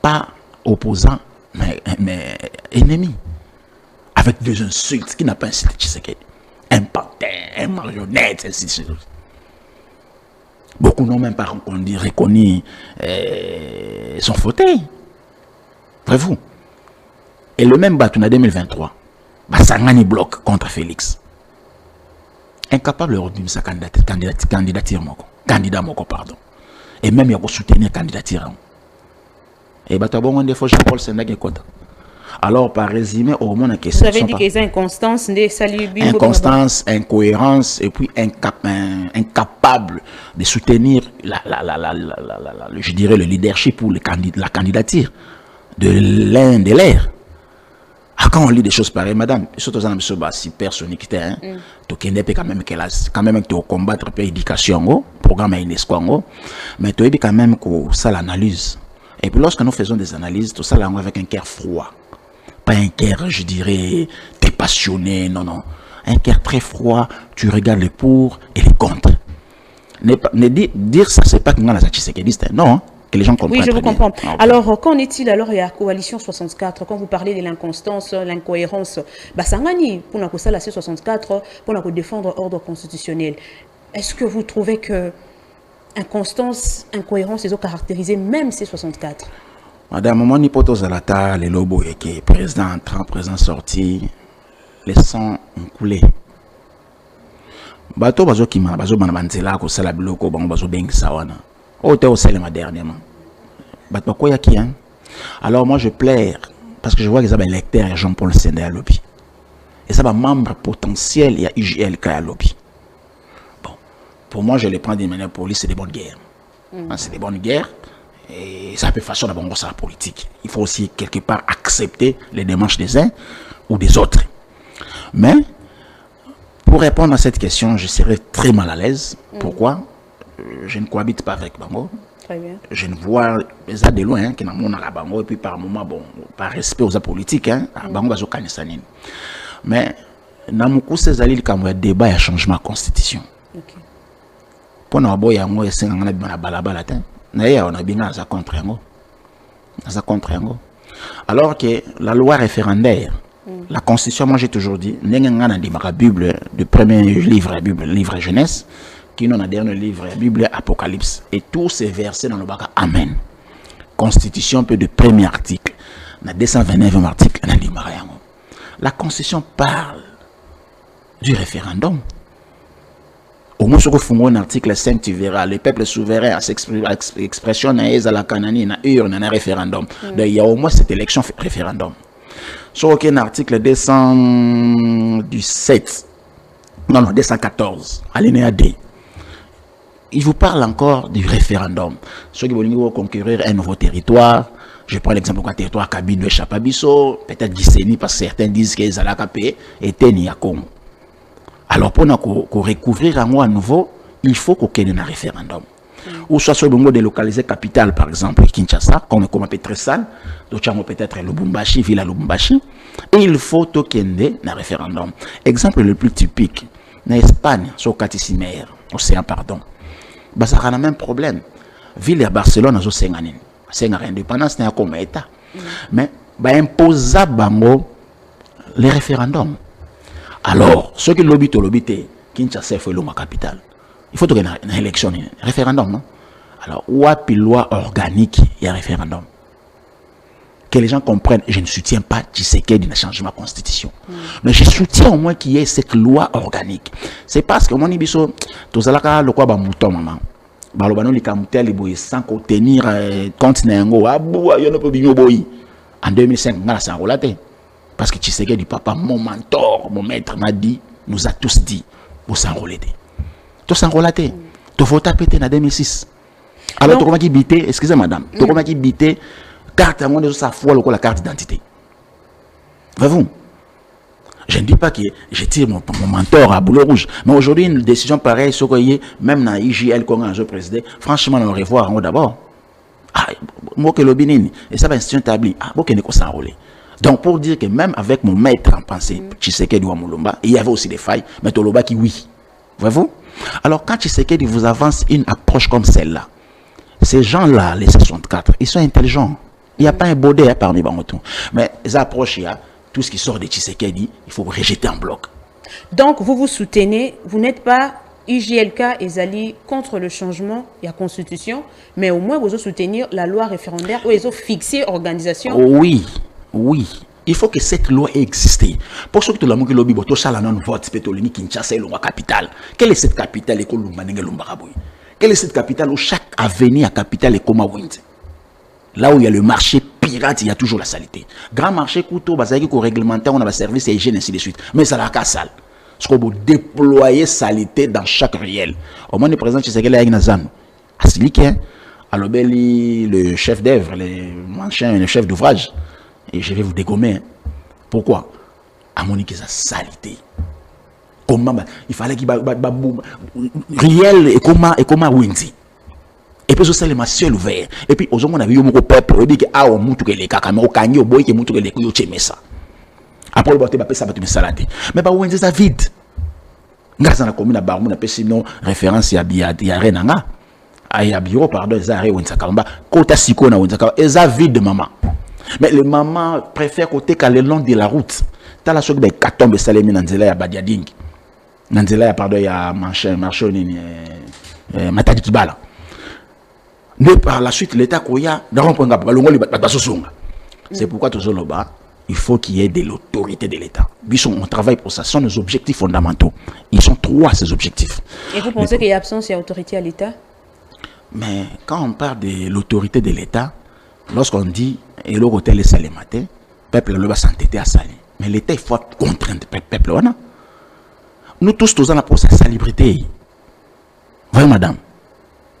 pas opposants, mais ennemis. Avec des insultes qui n'a pas insulté Tshisekedi. Un pantin, un marionnette, ainsi de suite. Beaucoup n'ont même pas reconnu son fauteuil. Voyez-vous. Et le même bateau en 2023, Sangani bloc contre Félix. Incapable de retenir sa candidat moko, pardon. Et même il a soutenir candidature. Et Batabon des fois Jean-Paul Sénègue Kota. Alors, par résumé, au moins, la question. Vous avez dit qu'ils ont inconstance, inconstance, incohérence, et puis incapable de soutenir je dirais, le leadership ou la candidature de l'un des leurs. Quand on lit des choses pareilles, madame, surtout dans le super sonique, tu quand même que combattre l'éducation, programme à UNESCO, mais tu es quand même que ça l'analyse. Et puis lorsque nous faisons des analyses, tout ça avec un cœur froid. Pas un cœur, je dirais, dépassionné, non. Un cœur très froid, tu regardes les pour et les contre. Dire ça, c'est pas que nous avons non, que les gens comprennent. Oui, je vous comprends. Alors, qu'en est-il alors, il y a Coalition 64, quand vous parlez de l'inconstance, l'incohérence, Sangani, pour la C64, pour défendre l'ordre constitutionnel, est-ce que vous trouvez que inconstance, incohérence, ils ont caractérisé même C64? Madame, mon hypothèse à la table, les lobos et qui président entrant, président sorti, les sangs ont coulé. Bato bazo kima, bazo banabantela ko sala biloko bango bazo bengi sawana. Ote au selema dernièrement. Bato quoi yaki hein? Alors moi je plaire parce que je vois que ça va électeur Jean-Paul Sénègue à lobby. Et ça va membre potentiel il y a UGLK à lobby. Bon, pour moi je les prends des manières police, c'est des bonnes guerres. C'est des bonnes guerres. Et ça peut façon d'abord la politique. Il faut aussi quelque part accepter les démarches des uns ou des autres. Mais pour répondre à cette question, je serais très mal à l'aise. Pourquoi? Je ne cohabite pas avec Bango. Très bien. Je ne vois ça de loin, qui n'a pas Bango, et puis par moment, bon, par respect aux politiques, Bango va kanissani. Mais dans mon coup, c'est allé le débat et changement de constitution. Pour nous, il y a un balabala. On a bien ça contre alors que la loi référendaire, la constitution, moi j'ai toujours dit, la Bible, le premier livre Genèse, qui est le dernier livre Bible Apocalypse, et tous ces versets dans le bac Amen. Constitution peut de premier article, dans 229e article, la constitution parle du référendum. Au moins, si vous un article 5, tu verras, le peuple souverain a l'expression à la Canani, na urne, na référendum. Donc, il y a au moins cette élection référendum. Sur aucun article 217, non, 214, alinéa D, il vous parle encore du référendum. Ceux qui veulent conquérir un nouveau territoire, je prends l'exemple du territoire Kabine de Chapabiso, peut-être Giseni, parce que certains disent que les Alakapé étaient ni à Congo. Alors, pour recouvrir à nouveau, il faut qu'il y ait un référendum. Ou soit sur le moment délocaliser capitale, par exemple, Kinshasa, comme Petressal, d'autres peut-être Lubumbashi, Villa Lubumbashi, et il faut qu'il y ait un référendum. Exemple le plus typique, en Espagne, sur Catisimer, océan, pardon, ça a le même problème. Ville de Barcelone, c'est une indépendance, c'est comme État. Mais, imposer les référendums. Alors, ceux qui lobbyent, Kinshasa est la capitale. Il faut qu'il y ait une élection, un référendum. Non? Alors, où a une loi organique, il y a un référendum. Que les gens comprennent, je ne soutiens pas Tshisekedi dans le changement de la constitution. Mais je soutiens au moins qu'il y ait cette loi organique. C'est parce que mon ibiso, tout ça là, le quoi ba mouton maman. Ba lo bano li kamutel boy sans contenir continent abou yo no peut boy. En 2005, on a relaté. Parce que Tshisekedi, papa, mon mentor, mon maître m'a dit, nous a tous dit, vous s'enrôler. Tout s'enrôler. Tout faut taper en 2006. Alors tu comment qui bité, excusez madame, tu comment qui bité carte à moi de sa foi la carte d'identité. Voyez-vous? Je ne dis pas que je tire mon mentor à boulet rouge, mais aujourd'hui une décision pareille, ce qu'il y a, même dans IGL qu'on a un président, franchement on va revoir d'abord. Ah, moi que l'obinine, et ça va institution établie, ah, moi que ne s'enrôler. Donc pour dire que même avec mon maître en pensée, Tshisekedi ou Mulumba, il y avait aussi des failles, mais Toloba qui oui. Voyez-vous? Alors quand Tshisekedi vous avance une approche comme celle-là, ces gens-là, les 64, ils sont intelligents. Il n'y a pas un baudet parmi eux. Mais les approches, il y a tout ce qui sort de Tshisekedi, il faut rejeter en bloc. Donc vous vous soutenez, vous n'êtes pas IJLK et Zali contre le changement de la constitution, mais au moins vous soutenir la loi référendaire où ils ont fixé organisation. Oui, oui. Il faut que cette loi existe. Pour ceux qui ont dit lobby, tout ça là non vote pétrolier Kinshasa est la capitale. Quelle est cette capitale Quelle est cette capitale où chaque avenue à capitale est comme Wind? Là où il y a le marché pirate, il y a toujours la saleté. Grand marché couteau, basé qu'on réglementaire, on a un service et hygiène ainsi de suite. Mais ça n'a qu'à sale. Parce qu'on peut déployer saleté dans chaque réel. Au moins le président Tshisekedi a Nazan. Alors le chef d'œuvre, le chef d'ouvrage. Et je vais vous dégommer. Hein. Pourquoi? À mon avis, ça saleté. Comment il fallait qu'il réel et comment Windy. Et puis ça les ciel ouvert. Et puis aux hommes on a vu mon peuple, on dit que ah on monte que les caca, mais au canyon boy qui monte que les couilles au ça. Après le boté ba ça va te salade. Mais ba Windy ça vide. Ngasa na commune na Barmu na pesi non référence ya renanga. Aya bureau pardon ça re Windy Kamba. Kota siko na Windy Kamba. Et ça vide maman. Mais les mamans préfèrent côté qu'à le long de la route. T'as la chose de katombe salemi nanzela ya badiading. Nanzela ya pardon ya marché matadi kibala. Mais par la suite l'état koya d'arromponga balongo li basosonga. C'est pourquoi toujours là-bas, il faut qu'il y ait de l'autorité de l'état. On travaille pour ça, ce sont nos objectifs fondamentaux. Ils sont trois ces objectifs. Et vous pensez qu'il y a absence d'autorité à l'état? Mais quand on parle de l'autorité de l'état, lorsqu'on dit et le hôtel est salé matin, peuple le va s'entêter à saler. Mais l'État il faut contraindre le peuple. Nous tous là pour sa salubrité. Voyez madame.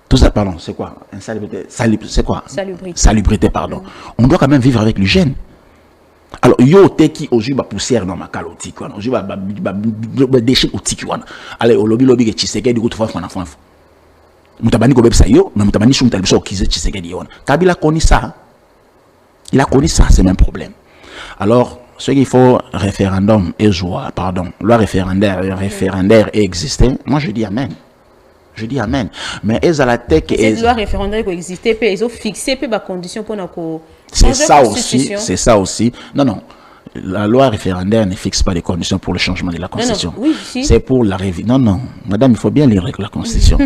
Tout ça pardon, c'est quoi? Insalubrité. C'est quoi? Salubrité. Salubrité pardon. On doit quand même vivre avec l'hygiène. Alors yo te qui aujourd'hui ba poussière dans ma calotique quoi. Aujourd'hui ba déchet au tiki wana. Allez au lobby que Tshisekedi ko tufa fana fana. Mutabani ko bebsa yo, mais mutabani shumta biso kize Tshisekedi wana. Kabila connaît ça. Il a connu ça, c'est le même problème. Alors, ce qu'il faut, référendum et joie, pardon, loi référendaire existait, moi je dis amen. Je dis amen. Mais est-ce à la tech et cette loi référendaire qui existait, ils ont fixé des conditions pour nous. C'est ça aussi, c'est ça aussi. Non, non. La loi référendaire ne fixe pas les conditions pour le changement de la Constitution. Oui, si. C'est pour la révision. Non, non. Madame, il faut bien lire la Constitution.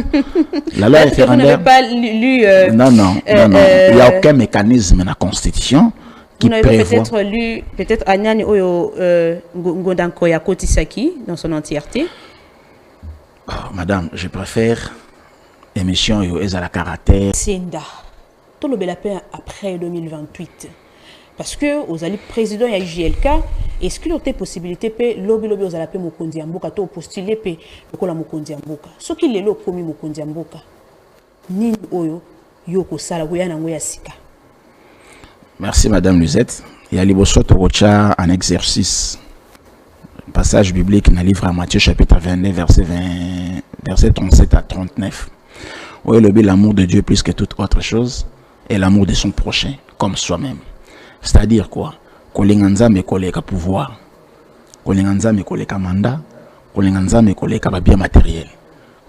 La loi référendaire. Vous n'avez pas lu. Non, non, non, non. Il n'y a aucun mécanisme dans la Constitution qui prévoit. Vous avez peut-être lu, peut-être Anyani Oyo Ngondankoya Kotisaki dans son entièreté. Oh, madame, je préfère émission à la caractère. Senda. Tout le bel après 2028. Parce que vous allez président et JLK, est-ce qu'il y a des possibilités que lobby vous allez appeler Mokondi Amboka, to postuler pe la Mokondi Amboka. Ce qui est le commis Mokondi Amboka, ni oyo yoko sala goyana ngoya sika. Merci madame Luzette. Il y a liboso tokocha en exercice. Passage biblique dans le livre à Matthieu chapitre 29 verset 37 à 39. Où est l'amour de Dieu plus que toute autre chose et l'amour de son prochain comme soi-même. C'est-à-dire quoi? Kolinganza me koleka pouvoir, kolinganza me koleka mandat, kolinganza me koleka bien matériel,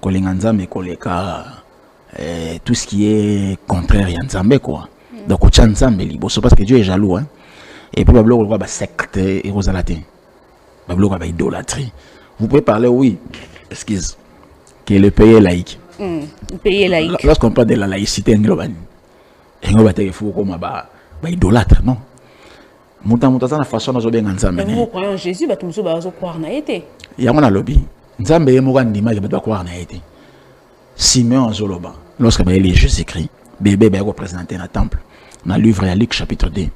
kolinganza me koleka tout ce qui est contraire à Nzambe quoi. Donc au Nzambe liboso parce que Dieu est jaloux hein. Et puis bablo ko ba secte et rosalate. Bablo ko ba idolâtrie. Vous pouvez parler oui, excuse, que le pays est laïque. Le pays est laïque. Lorsqu'on parle de la laïcité nglobani. Ngobate il faut comme ba idolâtre, non. Vous croyez en Jésus, vous croire en été. Il y a un lobby. Nzambe est mort en image, vous croire en été. Simeon Zoloba, lorsque Jésus-Christ, bébé est représenté dans le temple, dans le livre de Luc chapitre 2,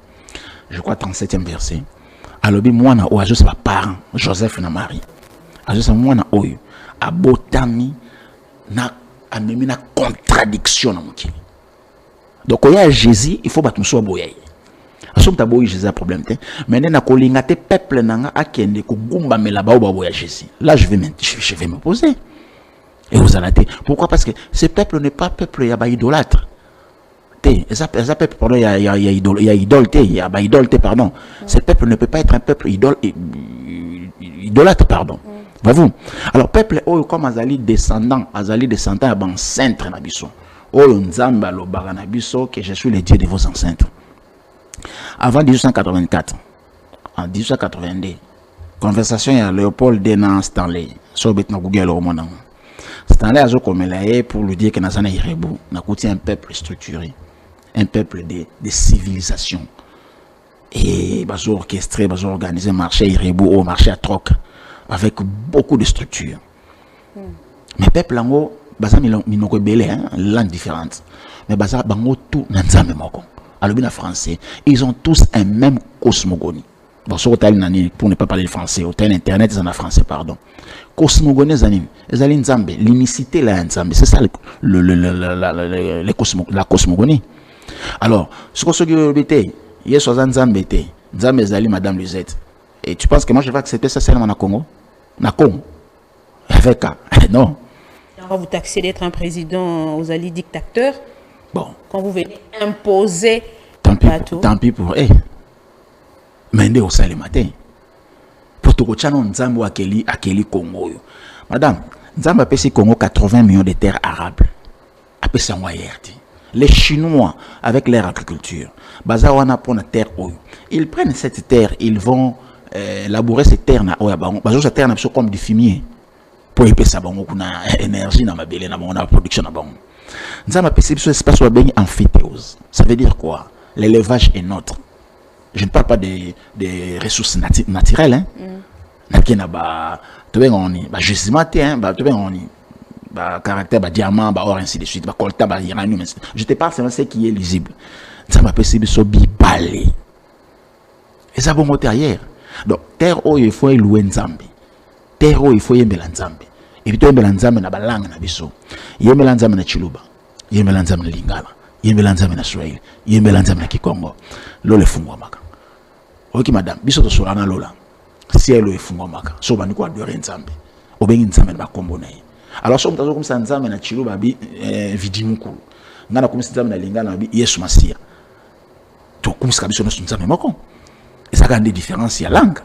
je crois 37e verset. À lobby, moi, je suis parent, Joseph et Marie. Je suis moi, à Botami, na contradiction. Donc il y a Jésus, il faut battre soit boyer. Asom tabo Jésus a problème te. Maintenant na kolinga te peuple nanga akende ko gumba mela ba boya Jésus. Là je vais me poser. Et vous allez pourquoi? Parce que ce peuple n'est pas peuple ya ba idolâtre. Ça peuple pardon il y a idole il y a ba idole pardon. Ce peuple ne peut pas être un peuple idolâtre pardon. Voyez-vous? Alors peuple comme azali descendant à ban centre na biso. Nzamba lo bagana biso que je suis le Dieu de vos ancêtres. Avant 1884, en 1882, conversation à Léopold Denan Stanley, sur Google au monde. Stanley a dit pour lui dire que Nazana Irebu n'a coûté un peuple structuré, un peuple de civilisation. Et ils ont orchestré, ils ont organisé un marché Irebu au marché à troc, avec beaucoup de structures. Mais peuple lango, basa minoko belé, langue différente. Mais basa bango tout nanzame moko. Alors bien français, ils ont tous un même cosmogonie. Bon, sur hôtel nani pour ne pas parler français, hôtel internet ils en a français pardon. Cosmogonie zanim, ezali nzambe, l'unicité la nzambe, c'est ça la cosmogonie. Alors, ce que ce bité, hier soit nzambe té, nzambe ezali madame Lisette. Et tu penses que moi je vais accepter ça seulement na Congo? Na Congo. Avec non. On va vous taxer d'être un président aux alliés dictateur. Bon. Quand vous venez imposer. Tant pis pour eux. Mais on sait le matin. Pour tout le monde, Nzambo akeli Congo. Madame, Nzambo a Congo 80 millions de terres arables. Les Chinois, avec leur agriculture, bazawana pour la terre, ils prennent cette terre, ils vont labourer cette terre, cette terre comme du fumier. Pour épaissir la énergie dans la production. Nous avons un espace amphithéose. Ça veut dire quoi? L'élevage est notre. Je ne parle pas des ressources naturelles. Hein? Caractère, diamant, or, ainsi de suite. Je te parle seulement de ce qui est lisible. Nous avons un espace balé. Et ça va monter ailleurs. Donc, terre, il faut louer Nzambe. Terre, il faut y Nzambe. Et puis, il y a Nzambe na balanga na biso. Il y a Nzambe na Chiluba. Il y a Nzambe na Lingala. Il y a Nzambe na Swahili. Il y a Nzambe na Kikongo. Lolo fungwa maka. Ok madame, biso to solana lola. Si elle est fungwa maka. So ba niko adorer Nzambe. Obengi Nzambe na kombo na ye. Alors so mtazo comme ça Nzambe na Chiluba bi vidimukulu. Ngana comme Nzambe na Lingala bi Yesu Masia. To comme ça biso no Nzambe moko. Et ça a des différences ya langue.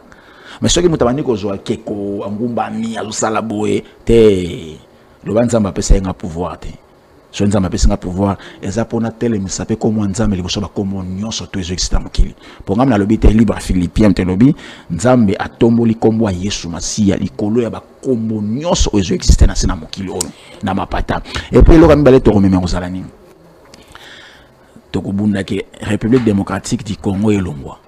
Mais ce qui m'a dit que Keko, Angumbani, Alusalaboé, le Banzamba peut un pouvoir. Ce Nzamba peut un pouvoir, et ça pour tel mais ça peut comme Nzamba les choses comme on surtout les existants qui. Pour moi, la lobby est libre philippien, te lobby, Nzamba a tomboli comme moi Yesu Masia, l'icolo ya ba comme on sur les existants na sena mokilo na mapata. Et puis le rambalé to remet aux alani. Tokubunda que République démocratique du Congo et Longwa.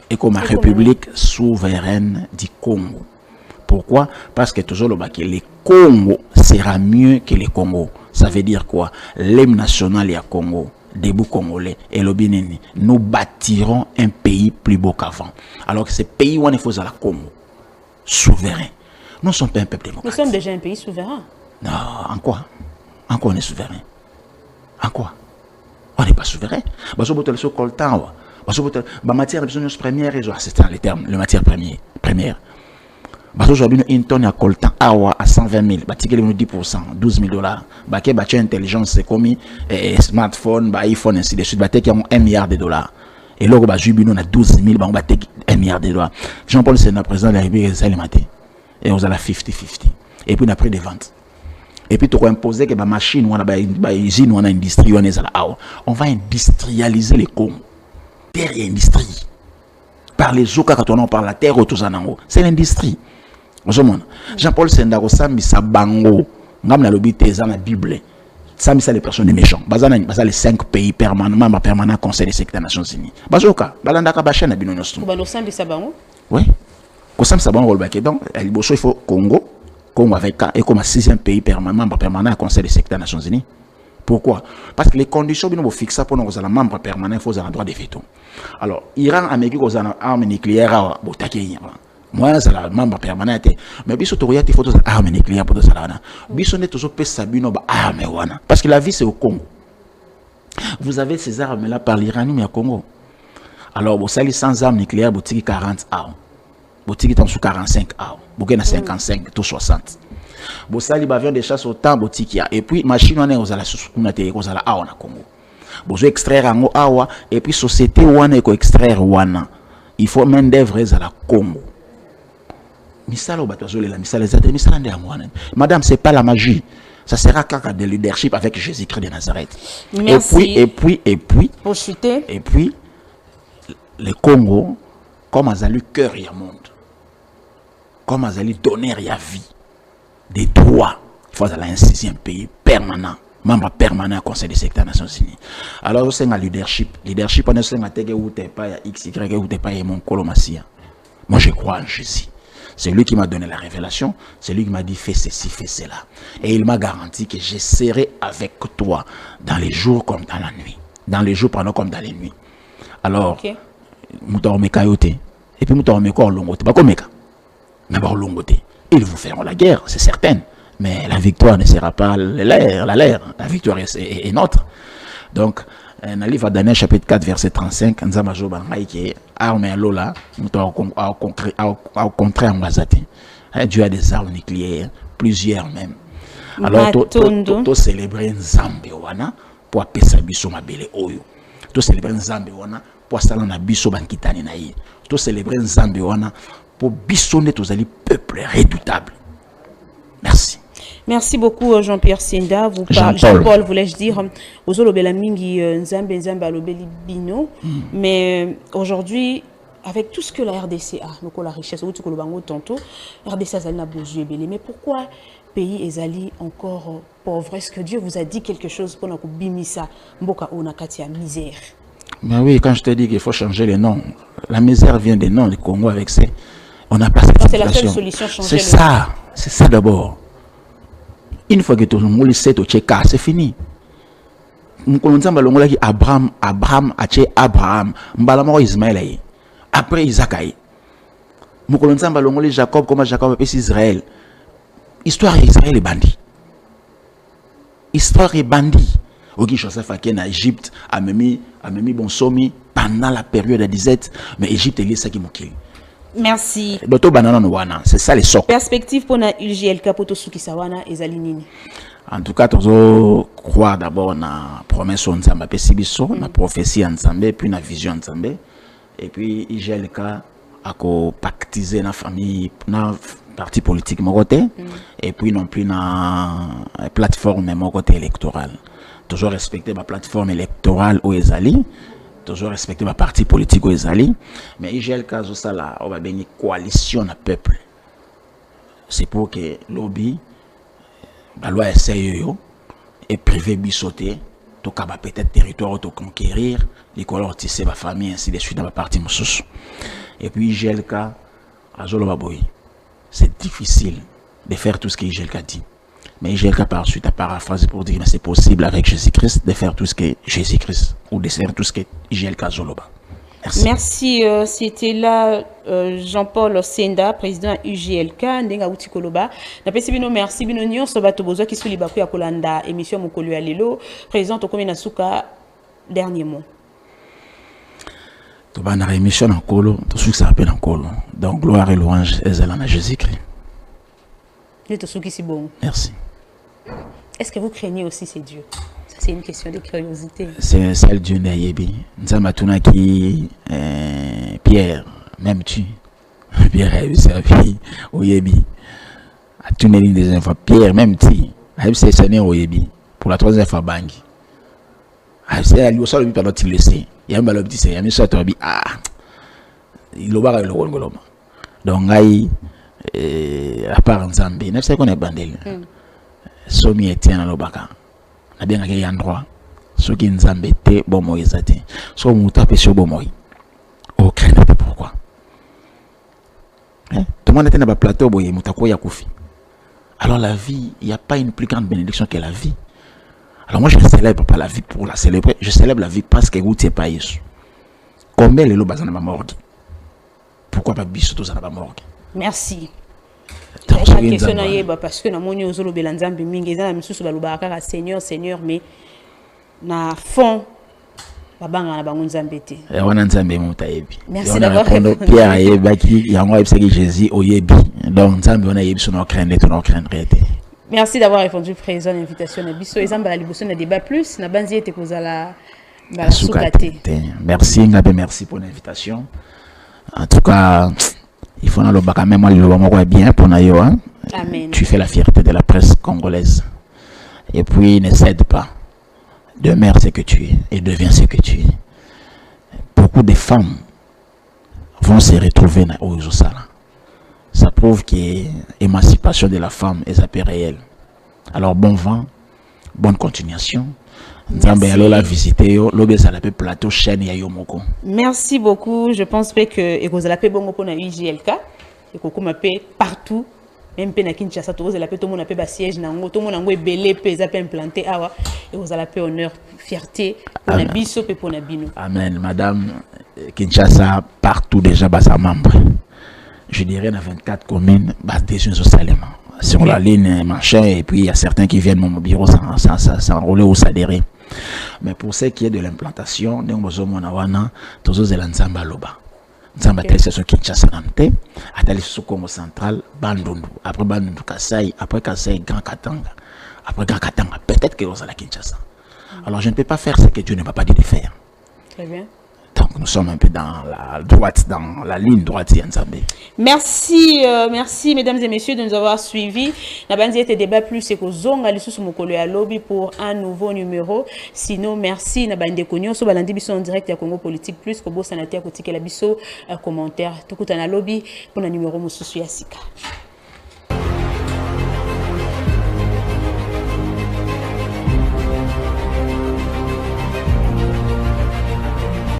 Et comme la République souveraine du Congo. Pourquoi? Parce que toujours le Congo sera mieux que le Congo. Ça veut dire quoi? L'hymne national à Congo, debout congolais et le Bénin, nous bâtirons un pays plus beau qu'avant. Alors que ce pays où il faut la Congo, souverain. Nous ne sommes pas un peuple démocratique. Nous sommes déjà un pays souverain. Non, en quoi? En quoi on est souverain? En quoi? On n'est pas souverain. Parce que sur coltan. La matière première, c'est le terme, la matière première. Parce qu'aujourd'hui, une tonne à coltan à 120 000, bah, 10%, 12 000 $. Bah, intelligence, c'est comme smartphone, bah, iPhone, ainsi de suite, bah, qui ont $1 milliard. Et là, bah, Jubino, on a 12 000, bah, on va $1 milliard. Jean-Paul, c'est le président de la République, c'est le matin. Et on a la 50-50. Et puis, on a pris des ventes. Et puis, tu as imposé que la machine, on a une usine, on a une industrie, on va industrialiser les cons. Terre et industrie. Par les eaux, quand on parle de la terre, c'est l'industrie. Jean-Paul Sendaro, Sami Sabango, Namna Lobi Teza, la Bible, Sami Sa les personnes méchantes. Bazana, les 5 pays permanents, membres permanents, Conseil des secrétaires des Nations Unies. Bazoka, Balandaka Bachen, Abinonostum. Sami Sabango? Oui. Kosam Sabango, donc, il faut Congo, Congo avec K, et comme 6e pays permanent, membre permanent, Conseil des secrétaires des Nations Unies. Pourquoi? Parce que les conditions que nous fixons pour nous, les membres permanents, il faut un droit de veto. Alors, Iran, Amérique, ils ont une arme nucléaire, moi, c'est la membre permanent. Mais biso il faut une arme nucléaire pour ça. Biso n'est toujours pas sabino arme. Parce que la vie, c'est au Congo. Vous avez ces armes-là par l'Iranium et au Congo. Alors, vous savez, sans armes nucléaires, vous avez 40 armes. Vous avez 45 armes. Vous avez 55, tout 60. Vous savez, les avions de chasse autant, vous avez. Et puis, machine, on est aux awa na Congo. Vous avez extraire en awa, et puis, société, on est extraire wana. Il faut main d'œuvre à la Congo. Madame, c'est pas la magie. Ça sera caca de leadership avec Jésus-Christ de Nazareth. Merci. Et puis, pour chuter. Et puis, le Congo, comme ils ont le cœur et le monde, comme ils ont donné la vie, des droits, il faut aller un 6e pays permanent, membre permanent au Conseil des secteurs des Nations Unies. Alors, c'est un leadership. Leadership, on est un tege ou t'es pas X, Y, ou t'es pas mon colomasia. Moi, je crois en Jésus. C'est lui qui m'a donné la révélation. C'est lui qui m'a dit fais ceci, fais cela. Et il m'a garanti que je serai avec toi dans les jours comme dans la nuit. Dans les jours pendant comme dans les nuits. Alors, et puis ils vous feront la guerre, c'est certain. Mais la victoire ne sera pas la victoire est notre. Donc, dans le livre Daniel chapitre 4 verset 35, Nzamba Joba Ngai armé Lola, au contraire Dieu a des armes nucléaires, plusieurs même. Alors, tu célébrer Nzambe wana pour apesa biso mabele oyo. Tu célébrer Nzambe wana pour sala na biso bankitani na ye. Tu célébrer Nzambe wana pour bisonner tous les peuples redoutables. Merci. Merci beaucoup Jean-Pierre Senda. Vous parlez, Jean-Paul voulais-je dire, Ozolobela mingi Nzambe alobeli bino, mais aujourd'hui avec tout ce que la RDC a, donc la richesse, tantôt, RDC a besoin de mais pourquoi pays ezali encore pauvre? Est-ce que Dieu vous a dit quelque chose pour nous bimisa mboka onakati ya misère? Mais oui, quand je te dis qu'il faut changer les noms, la misère vient des noms du Congo avec ça. On n'a pas cette situation. C'est la seule solution, changer. C'est ça d'abord. Une fois que tout le monde sait au Tcheka, c'est fini. Nous connaissons Abraham, Abraham, Mbalamo Ismaël, après Isaac. Nous connaissons Jacob, comment Jacob appelle Israël. Histoire d'Israël est bandit. Histoire est bandit. Ok, Joseph a en Égypte, a mis bon somi pendant la période de disette, mais Égypte est liée qui m'a kill. Merci. C'est ça les socs. Perspective pour la UGLK pour tout ce qui sawana et zalinini. En tout cas, tu croire d'abord na promesse en Nzambe, na prophétie en Nzambe, puis na vision en Nzambe, et puis UGLK a pactisé na famille, na parti politique mon côté, et puis non plus na plateforme mon côté électorale. Toujours respecter ma plateforme électorale au Ezali. Toujours respecter ma parti politique au Ezali, mais IGLK Zosala, on va bénir coalition na peuple. C'est pour que lobby, la loi essaye et privé bisoté, tout cas peut-être territoire tout conquérir, les couleurs tisser ma famille ainsi de suite dans ma partie moussous. Et puis IGLK Azolobaboy, c'est difficile de faire tout ce que IGLK dit. Mais IGLK par suite a paraphrasé pour dire que c'est possible avec Jésus-Christ de faire tout ce que Jésus-Christ ou de faire tout ce que IGLK Zoloba. Merci. Merci. C'était là Jean-Paul Senda, président UGLK. Ndenga uti koloba. Napesi bino merci bino nyonso bato bozo ki suli baku ya kolanda émission mokolo ya lelo. Président Tokomi Nasuka, dernier mot. To bana émission en colo, tout ce qui s'appelle en colo. Donc gloire et louange à Jésus-Christ. Merci. Est-ce que vous craignez aussi ces dieux? Ça, c'est une question de curiosité. C'est celle Dieu Nayebi. Nzamatuna qui Pierre, même tu. Pierre a eu sa vie au Yebi. A tourné l'une des fois. Pierre, même tu. A eu ses seigneurs au Yebi. Pour la troisième fois, bang. A eu ses lui aussi, pendant qu'il le sait. Il y a un ballon petit, il y a un sorte de ah. Il le voit le rôle. Donc, à part Nzambe, ne sais qu'on est bandel. Somi Etienne Lobaka. Na bien qu'il y a un endroit. Ce qui Nzambe te bon Moïse a dit. So muta pesho bon Moïse. Oh, crainte pourquoi? Tout le monde était dans le plateau, boye mutako ya kufi. Alors la vie, il n'y a pas une plus grande bénédiction que la vie. Alors moi je ne célèbre pas la vie pour la célébrer, je célèbre la vie parce que vous n'êtes pas Jésus. Combien les lobes dans ma morgue? Pourquoi pas biso tous dans ma morgue? Merci. La question parce que na moni ozolo belanzambe mingi eza na misusu balobaka Seigneur Seigneur mais na fond babanga na bango nzambe te. Wana nzambe mutayebi. Merci d'avoir répondu. Pierre ayebaki yango ayebisaki Jésus oyebi. Donc nzambe wana yebi sono craindre to no craindre te. Merci d'avoir répondu présent à l'invitation na biso ezamba la liboso na débat plus na banzi ete kozala ba soukate. Merci ngabe, merci pour l'invitation. En tout cas, il faut le baka même le bien pour na yo hein. Amen. Tu fais la fierté de la presse congolaise. Et puis ne cède pas. Demeure ce que tu es et deviens ce que tu es. Beaucoup de femmes vont se retrouver dans Ozosala. Ça prouve que l'émancipation de la femme est un peu réelle. Alors bon vent, bonne continuation. La visiter le plateau chaîne Yayomoko. Merci beaucoup. Je pense que vous allez bon pour la IGLK et que partout. Même na Kinshasa, tout le monde a fait siège, tout le monde a belé, implanté, et vous avez honneur, fierté pour la biso et pour la bino. Amen. Madame Kinshasa, partout déjà, bas membre. Je dirais dans 24 communes, bas déjà Salem. Sur la ligne machin, et puis il y a certains qui viennent mon bureau s'enrôler ou s'adhérer. Mais pour ce qui est de l'implantation, nous avons besoin de loba. Nzamba tese so Kinshasa nante atali so Congo central Bandundu, après Bandundu Kasai, après Kasai Grand Katanga, après Grand Katanga peut-être que vous allez à Kinshasa. Alors je ne peux pas faire ce que Dieu ne m'a pas dit de faire. Très bien. Donc nous sommes un peu dans la droite, dans la ligne droite Nzambe. Merci, merci mesdames et messieurs de nous avoir suivis. Nabanzi était débat plus c'est que zonga lisusu mokolo ya lobby pour un nouveau numéro. Sinon merci nabande konyo so balandi biso en direct ya Congo Politique Plus ko bossa na tia ko tikela biso commentaire. Tukuta na lobby pour un numéro mususu ya sika.